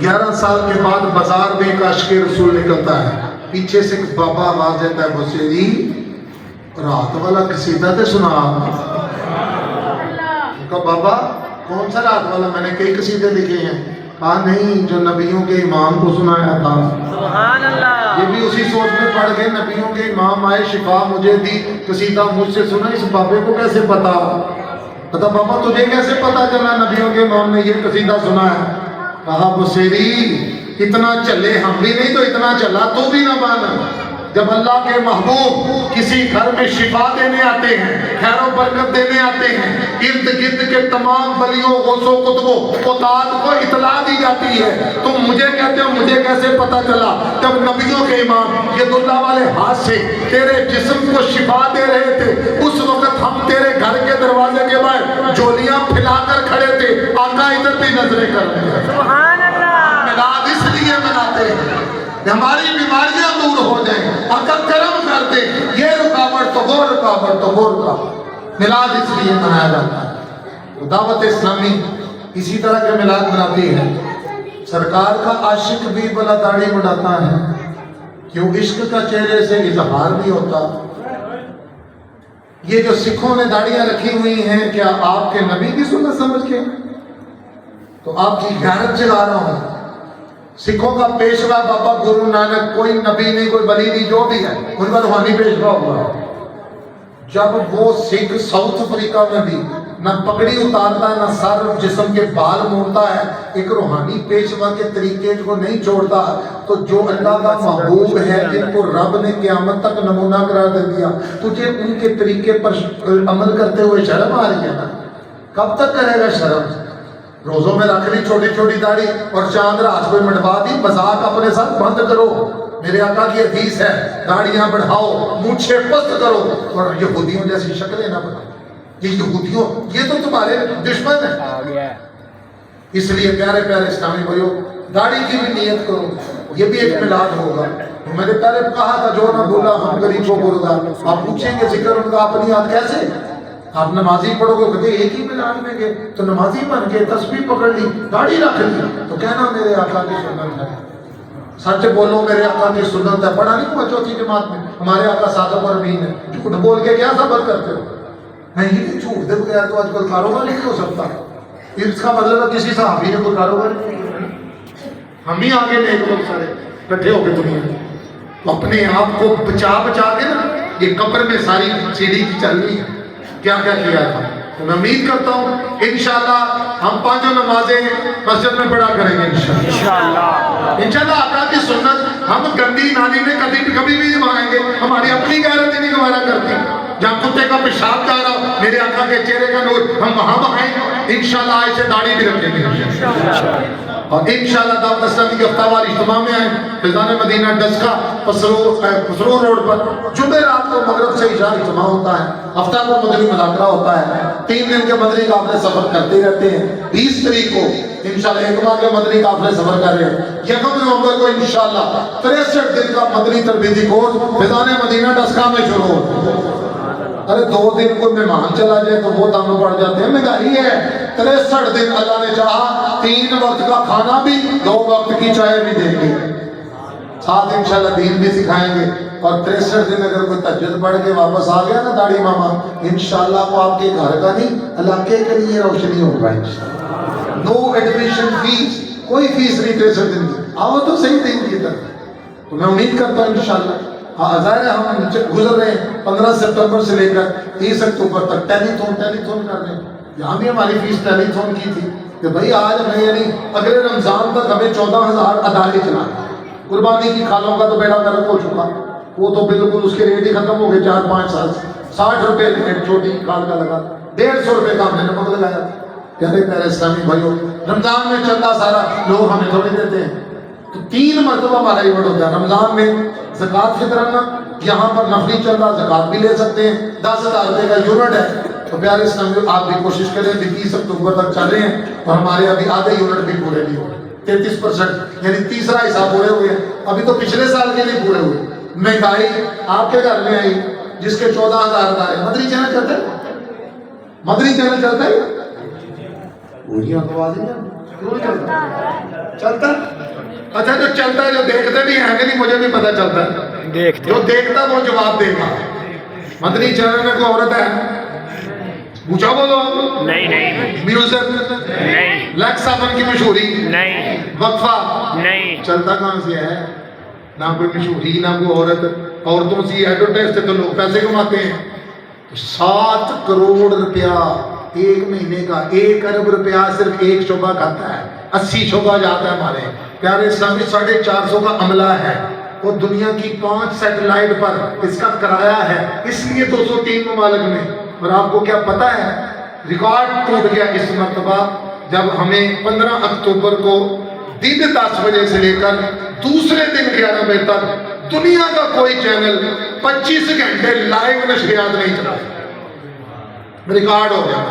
11 سال کے بعد بازار میں ایک عاشق رسول نکلتا ہے، پیچھے سے ایک بابا آواز دیتا ہے بصیری رات والا قصیدہ تے سنا. کہا بابا کون سا رات والا؟ میں نے کئی قصیدے لکھے ہیں. کہا نہیں جو نبیوں کے امام کو سنایا تھا. سبحان اللہ. یہ بھی اسی سوچ میں پڑ گئے نبیوں کے امام آئے شفا مجھے دی، قصیدہ مجھ سے سنا. اس بابے کو کیسے پتا؟ پتا بابا تجھے کیسے پتا چلا نبیوں کے امام نے یہ قصیدہ سنا ہے؟ کہا بصیری اتنا چلے ہم بھی نہیں تو اتنا چلا تو بھی نہ مانا. جب اللہ کے محبوب کسی گھر میں شفا دینے آتے ہیں، خیر و برکت دینے آتے ہیں، ارد گرد کے تمام ولیوں غوثوں قطبوں قطاد کو اطلاع دی جاتی ہے. تم مجھے کہتے ہو مجھے کیسے پتا چلا؟ جب نبیوں کے امام ید اللہ والے ہاتھ سے تیرے جسم کو شفا دے رہے تھے، اس وقت ہم تیرے گھر کے دروازے کے باہر جولیاں پھیلا کر کھڑے تھے. آقا ادھر بھی نظریں کر رہے ہیں. سبحان اللہ. میلاد اس لیے مناتے ہیں ہماری بیماریاں دور ہو جائیں. اگر کرم کرتے یہ رکاوٹ تو وہ رکاوٹ تو وہ رکاوٹ. میلاد اس لیے منایا جاتا ہے. دعوت اسلامی اسی طرح کے میلاد مناتی ہے. سرکار کا عاشق بھی بلا داڑھی بڑھاتا ہے، کیوں عشق کا چہرے سے اظہار بھی ہوتا. یہ جو سکھوں نے داڑیاں رکھی ہوئی ہیں کیا آپ کے نبی کی سنت سمجھ کے؟ تو آپ کی غیرت جلا رہا ہوں. سکھوں کا پیشوا بابا گرو نانک کوئی نبی نہیں کوئی ولی نہیں جو بھی ہے ان کا روحانی پیشوا ہوا. جب وہ سکھ ساؤتھ افریقہ میں بھی نہ پگڑی اتارتا ہے نہ سر جسم کے بال موڑتا ہے، ایک روحانی پیشوا کے طریقے کو نہیں چھوڑتا، تو جو اللہ کا محبوب ہے جن کو رب نے قیامت تک نمونہ قرار دے دیا، تجھے ان کے طریقے پر عمل کرتے ہوئے شرم آ رہی ہے نا؟ کب تک کرے گا شرم؟ روزوں میں رکھ لی چھوٹی چھوٹی داڑھی اور چاند رات کو منڈوا دی، مذاق اپنے ساتھ بند کرو۔ میرے آقا کی حدیث ہے داڑیاں بڑھاؤ، مونچھیں پست کرو، اور یہودیوں جیسی شکلیں نہ بناؤ۔ یہ یہودیوں، یہ تو تمہارے دشمن ہیں۔ اس لیے پیارے پیارے اسلامی بھائیوں، داڑھی کی بھی نیت کرو، یہ بھی ایک میلاد ہوگا۔ میں نے پہلے کہا تھا جو نہ بولا ہم غریب کو بولگا۔ آپ پوچھیں گے ذکر ان کا اپنی یاد کیسے؟ آپ نمازی پڑھو گے، کہتے ایک ہی میلاد میں گئے تو نمازی بن کے تسبیح پکڑ لی، داڑھی رکھ لی، تو کہنا میرے آقا کی سنت ہے۔ سچ بولو میرے آقا کی سنت ہے۔ پڑھا نہیں ہوا چوتھی جماعت میں ہمارے آقا صادق اور امین ہے، جھوٹ بول کے کیا صبر کرتے ہو؟ نہیں، جھوٹ دے بغیر تو آج کل کاروبار نہیں ہو سکتا۔ اس کا مطلب ہے کسی صحابی نے کوئی کاروبار نہیں کیا۔ ہم ہی آگے نیک لوگ سارے کٹھے ہو کے دنیا میں، تو اپنے آپ کو بچا بچا کے نا، یہ قبر میں ساری سیڑھی کی چل رہی ہے کیا کیا کیا تھا۔ تو میں امید کرتا ہوں انشاءاللہ ہم پانچوں نمازیں مسجد میں پڑھا کریں گے انشاءاللہ آقا کی سنت ہم گندی نالی میں کبھی بھی مانگیں گے، ہماری اپنی غیرت نہیں گوارا کرتی۔ جہاں کتے کا پیشاب جا رہا ہو، میرے آقا کے چہرے کا نور ہم وہاں بہائیں، انشاءاللہ آج سے داڑھی بھی رکھیں گے، اور انشاءاللہ دعوت اسلامی کے ہفتہ وار اجتماع میں آئیں۔ فیضان مدینہ ڈسکا پسرور روڈ پر جمعرات کو مغرب سے عشاء اجتماع ہوتا ہے، ہفتہ کو مدنی مذاکرہ ہوتا ہے، 3 دن کے مدنی قافلے سفر کرتے رہتے ہیں۔ 20 تاریخ کو انشاءاللہ ایک ماہ کے مدنی قافلے سفر کر رہے ہیں۔ 1 نومبر کو انشاءاللہ 63 دن کا مدنی تربیتی کورس فیضان مدینہ ڈسکا میں شروع ہو۔ ارے 2 دن کوئی مہمان چلا جائے تو وہ تنگ پڑ جاتے ہیں، مہنگائی ہے۔ 63 دن اللہ نے چاہا 3 وقت کا کھانا بھی، 2 وقت کی چائے بھی دیں گے، ساتھ انشاءاللہ دین بھی سکھائیں گے۔ اور 63 دن اگر کوئی تہجد پڑھ کے واپس آ گیا نا داڑھی ماما، انشاءاللہ وہ آپ کے گھر کا نہیں علاقے کے لیے روشنی ہوگا انشاءاللہ۔ نو ایڈمیشن فیس، کوئی فیس نہیں 63 دن کی، آؤ تو صحیح دین کی طرف۔ تو میں امید کرتا ہوں انشاءاللہ ظاہر ہے ہم گزر رہے ہیں 15 سپٹمبر سے لے کر 30 اکتوبر تک ٹیلی تھون کر رہے ہیں۔ یہاں بھی ہماری فیس ٹیلی تھون کی تھی کہ بھائی آج ہمیں یعنی اگلے رمضان تک ہمیں 14,000 ادارے چلانے۔ قربانی کی کھالوں کا تو بیڑا غرق ہو چکا، وہ تو بالکل اس کے ریٹ ہی ختم ہو گئے 4-5 سال سے۔ 60 روپے ریٹ چھوٹی کھال کا لگا، 150 روپے کا ہم نے نمک لگایا۔ پیارے پیارے اسلامی بھائیوں، رمضان میں چندہ سارا لوگ ہمیں تھوڑے دیتے ہیں، تو 3 مرتبہ ہمارا ایونٹ ہوتا ہے رمضان میں۔ زکوٰۃ فطرانہ، یہاں پر نفلی چندہ زکوٰۃ بھی لے سکتے ہیں، 10,000 روپے کا یونٹ ہے۔ تو پیارے اسلامیوں آپ بھی کوشش کریں، 30 اکتوبر تک چل رہے ہیں اور ہمارے ابھی آدھے یونٹ بھی پورے نہیں ہوئے، 33% یعنی تیسرا حصہ پورے ہوئے ہیں، ابھی تو پچھلے سال کے نہیں پورے ہوئے۔ مہنگائی آپ کے گھر میں آئی جس کے 14,000 ادارے، مدری چینل چلتا ہے، مدری چینل چلتا ہے، وہی آواز ہے کیوں چلتا ہے؟ اچھا جو چلتا ہے، جو دیکھتے بھی ہیں کہ نہیں مجھے بھی پتہ چلتا ہے، جو دیکھتا وہ جواب دے گا۔ مدنی چینل میں کوئی عورت ہے؟ پوچھا بولو۔ نہیں۔ میوزک نہیں، لیکس آفن کی مشہوری نہیں، وقفہ نہیں، چلتا کہاں سے ہے؟ نہ کوئی مشہوری نہ کوئی عورت، عورتوں سے ایڈورٹائز سے تو لوگ پیسے کماتے ہیں۔ 7 کروڑ روپیہ ایک مہینے کا، 1 ارب روپیہ صرف ایک شعبہ کھاتا ہے، 80 شعبہ جاتا ہے ہمارے پیارے اسلامی، 450 کا عملہ ہے، اور دنیا کی 5 سیٹلائٹ پر اس کا کرایہ ہے، اس لیے 203 ممالک میں۔ اور آپ کو کیا پتا ہے ریکارڈ ٹوٹ گیا اس مرتبہ جب ہمیں 15 اکتوبر کو دن 10 بجے سے لے کر دوسرے دن 11 بجے تک دنیا کا کوئی چینل 25 گھنٹے لائیو نشریات نہیں چلا، ریکارڈ ہو گیا۔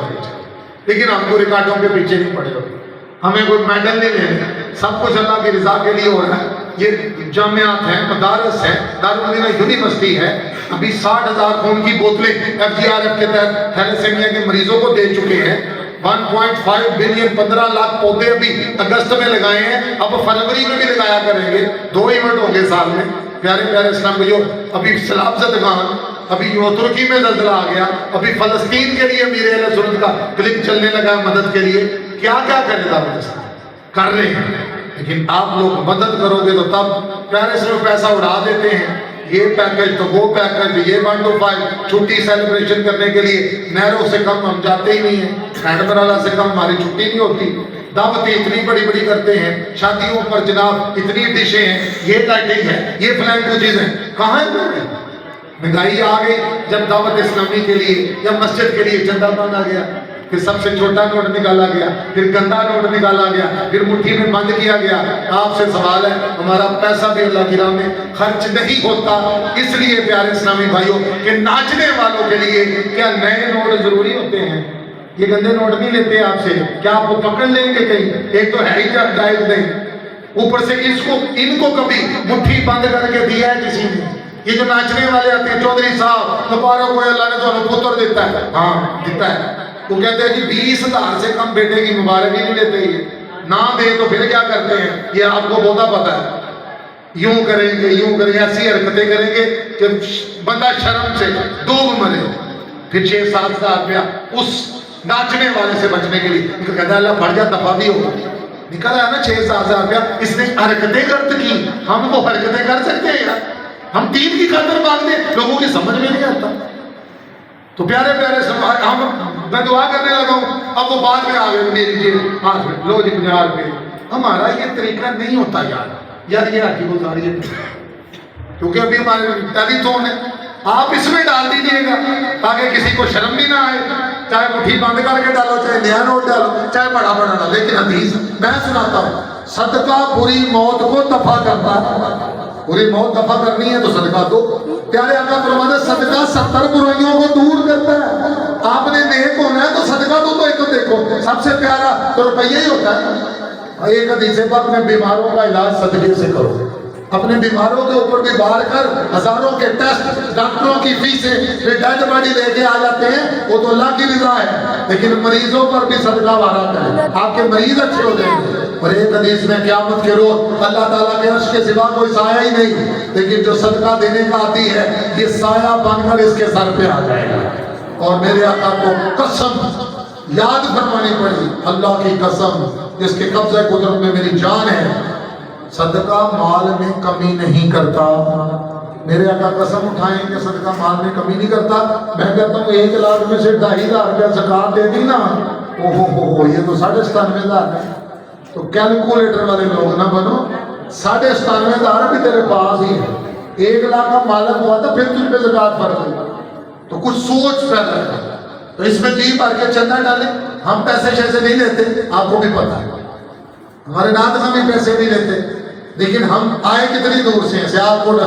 لیکن ہم کو ریکارڈوں کے پیچھے نہیں پڑے ہوئے، ہمیں کوئی میڈل نہیں لینا، سب کچھ اللہ کی رضا کے لیے ہو رہا ہے۔ یہ جامعات ہیں، مدارس ہیں، دارالمدینہ یونیورسٹی ہے، ابھی 60,000 خون کی بوتلیں FGRF کے تحت تھیلیسیمیا کے مریضوں کو دے چکے ہیں۔ 1.5 بلین 15 لاکھ پودے ابھی اگست میں لگائے ہیں، اب فروری میں بھی لگایا کریں گے، 2 ایونٹ ہوں گے سال میں۔ پیارے پیارے اسلام بھائیو، ابھی سیلاب زدگان، ابھی ترکی میں زلزلہ آ گیا، ابھی فلسطین کے لیے امیر اہل سنت کا کلپ چلنے لگا مدد کے لیے۔ کیا کیا کرے گا کر رہے ہیں، لیکن آپ لوگ مدد کرو گے تو تب۔ پیارے سے پیسہ اڑا دیتے ہیں، یہ پیکج تو وہ پیکج، یہ 1 to 5 چھٹی سیلیبریشن کرنے کے لیے نہروں سے کم ہم جاتے ہی نہیں ہیں، ہینڈبرالا سے کم ہماری چھٹی نہیں ہوتی، دعوتیں اتنی بڑی بڑی کرتے ہیں، شادیوں پر جناب اتنی ڈشیں ہیں، یہ لائٹنگ ہے، یہ فلائنگ کو چیزیں، کہاں ہے؟ مہنگائی آ گئی جب دعوت اسلامی کے لیے یا مسجد کے لیے چندہ مانگا گیا، پھر سب سے چھوٹا نوٹ نکالا گیا، پھر گندا نوٹ نکالا گیا، پھر مٹھی میں بند کیا گیا۔ آپ سے سوال ہے، ہمارا پیسہ بھی اللہ کی راہ میں خرچ نہیں ہوتا، اس لیے پیارے اسلامی بھائیوں کہ ناچنے والوں کے لیے کیا نئے نوٹ ضروری ہوتے ہیں؟ یہ گندے نوٹ نہیں لیتے آپ سے، کیا آپ کو پکڑ لیں گے کہیں؟ ایک تو ہے ہی جائز نہیں، اوپر سے ان کو کبھی مٹھی بند کر کے دیا ہے کسی نے؟ یہ جو ناچنے والے آتے ہیں، چودھری صاحب مبارک ہوئے اللہ نے تو ہمیں پتر دیتا ہے، ہاں دیتا ہے، وہ کہتے ہیں کہ 20,000 سے کم بیٹے کی مبارک ہی نہیں لیتے، یہ نہ دے تو پھر کیا کرتے ہیں؟ یہ آپ کو بہت پتا ہے، یوں کریں گے ایسی حرکتیں کریں گے کہ بندہ شرم سے ڈوب مرے۔ پھر 6-7 ہزار روپیہ اس ناچنے والے سے بچنے کے لیے کہتا ہے اللہ بڑھ جا دفعہ بھی ہو، نکل آیا نا 6-7 ہزار روپیہ، اس نے حرکتیں کرت کی، ہم وہ حرکتیں کر سکتے ہیں یار؟ ہم دین کی خاطر مانگتے ہیں، لوگوں کی سمجھ میں نہیں آتا۔ تو پیارے میں دعا کرنے لگا ہوں، اب وہ بعد میں آ گئے میری جیب ہاتھ میں، لو جی 50 روپے۔ ہمارا یہ طریقہ نہیں ہوتا یار یہ آگے گزاری ہے، کیونکہ ابھی ہمارے ٹیلی فون ہے، آپ اس میں ڈال دیجیے گا تاکہ کسی کو شرم بھی نہ آئے، چاہے مٹھی بند کر کے ڈالو، چاہے نیا نوٹ ڈالو، چاہے بڑا ڈالو۔ لیکن حدیث میں سناتا ہوں، صدقہ بری موت کو دفع کرتا ہے، بری موت دفع کرنی ہے تو صدقہ دو۔ پیارے آقا فرماتے ہیں صدقہ 70 برائیوں کو دور کرتا ہے۔ آپ نے نیک ہونا ہے تو صدقہ دو، تو ایک تو دیکھو سب سے پیارا تو روپیہ ہی ہوتا ہے۔ ایک حدیث ہے اپنے بیماروں کا علاج صدقے سے کرو، اپنے بیماروں کے اوپر بھی بار کر ہزاروں کے ٹیسٹ، ڈاکٹروں کی فیسیں، پھر ڈیڈ باڈی لے کے آ جاتے ہیں، وہ تو اللہ کی رضا ہے، لیکن مریضوں پر بھی صدقہ وارا کریں، آپ کے مریض اچھے ہو جائیں گے۔ اور ایک حدیث میں قیامت کے روز اللہ تعالیٰ کے عرش کے سوا کوئی سایہ ہی نہیں، لیکن جو صدقہ دینے کا عادی ہے یہ سایہ بن کر اس کے سر پہ آ جائے گا۔ اور میرے آقا کو قسم یاد فرمانی پڑی، اللہ کی قسم جس کے قبضہ قدرت میں میری جان ہے، صدقہ مال میں کمی نہیں کرتا۔ میرے آقا قسم اٹھائیں کہ صدقہ مال میں کمی نہیں کرتا۔ میں کہتا ہوں 1 لاکھ میں سے 2,500 روپیہ زکوٰۃ دے دی نا، اوہ یہ تو 97,500 ہے۔ تو کیلکولیٹر والے لوگ نہ بنو، 97,500 بھی تیرے پاس ہی ہے، 1 لاکھ کا مالک ہوا تھا پھر تم پہ زکوٰۃ فرض ہوئی۔ تو کچھ سوچ پیدا کر، تو اس میں جی بھر کے چندہ ڈالیں۔ ہم پیسے شیسے نہیں لیتے، آپ کو بھی پتا ہے، ہمارے نات بھی پیسے نہیں لیتے، لیکن ہم آئے کتنی دور سے ہیں؟ سیال کوٹ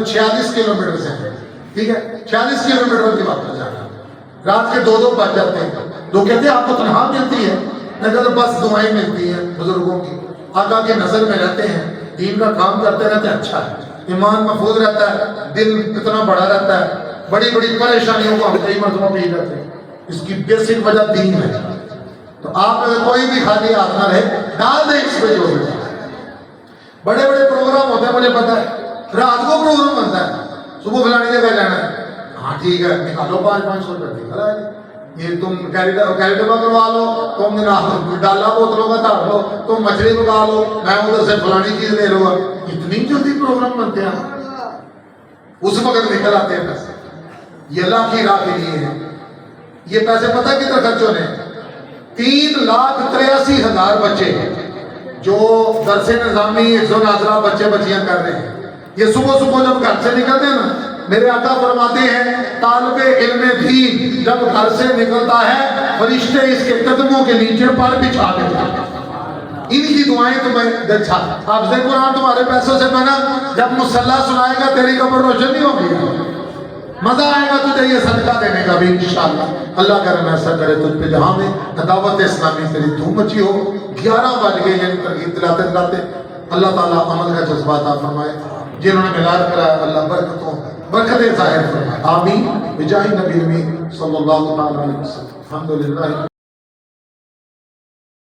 46 کلومیٹر سے ہیں، ٹھیک ہے، 46 کلومیٹر کی بات کر جانا، رات کے 2 بج جاتے ہیں۔ لوگ کہتے ہیں آپ کو تنخواہ ملتی ہے؟ میں کہتا ہوں بس دعائیں ملتی ہیں بزرگوں کی، آقا کی نظر میں رہتے ہیں، دین کا کام کرتے رہتے ہیں، اچھا ہے، ایمان محفوظ رہتا ہے، دل اتنا بڑا رہتا ہے، بڑی بڑی پریشانیوں کو ہم کئی مرتبہ پی جاتے ہیں، اس کی بیسک وجہ دین ہے۔ تو آپ کوئی بھی خالی ہاتھ نہ رہے، ڈال دیں اس پہ جو ہے۔ بڑے بڑے پروگرام ہوتے ہیں، مجھے پتا ہے، رات کو پروگرام بنتا ہے، صبح فلانی جگہ جانا ہے، ہاں ٹھیک ہے نکالو 500 روپے نکالا ہے، یہ تم کیریٹبا کروا لو، تم ڈالا بوتلوں کا دھار لو، تم مچھلی پکا لو، میں ادھر سے فلانی چیز لے لوں گا۔ اتنی جلدی پروگرام بنتے ہیں، اس وقت نکل آتے ہیں پیسے، یہ اللہ کی راہ کے لیے ہے۔ یہ پیسے پتہ کتنے خرچ ہونے؟ 3,83,000 بچے جو درس نظامی حفظ و ناظرہ بچے بچیاں کر رہے ہیں، یہ صبح جب گھر سے نکلتے ہیں نا، میرے آقا فرماتے ہیں طالب علم دین جب گھر سے نکلتا ہے فرشتے اس کے قدموں کے نیچے پر بچھا دیتے ہیں۔ ان کی دعائیں تمہیں اچھا حافظ قرآن تمہارے پیسوں سے بنا، جب مصلی سنائے گا تیری قبر روشن نہیں ہوگی، مزہ آئے گا تجھے یہ صدقہ دینے کا بھی انشاءاللہ۔ اللہ کرم ایسا کرے تجھ پہ جہاں میں دعوت اسلامی تیری دھوم مچی ہو۔ 11 بج گئے یعنی ترغیب دلاتے اللہ تعالیٰ عمل کا جذبہ عطا فرمائے، جنہوں نے میلاد کرایا اللہ برکتیں ظاہر فرمائے، آمین بجاہ نبی صلی اللہ علیہ وسلم۔ الحمدللہ۔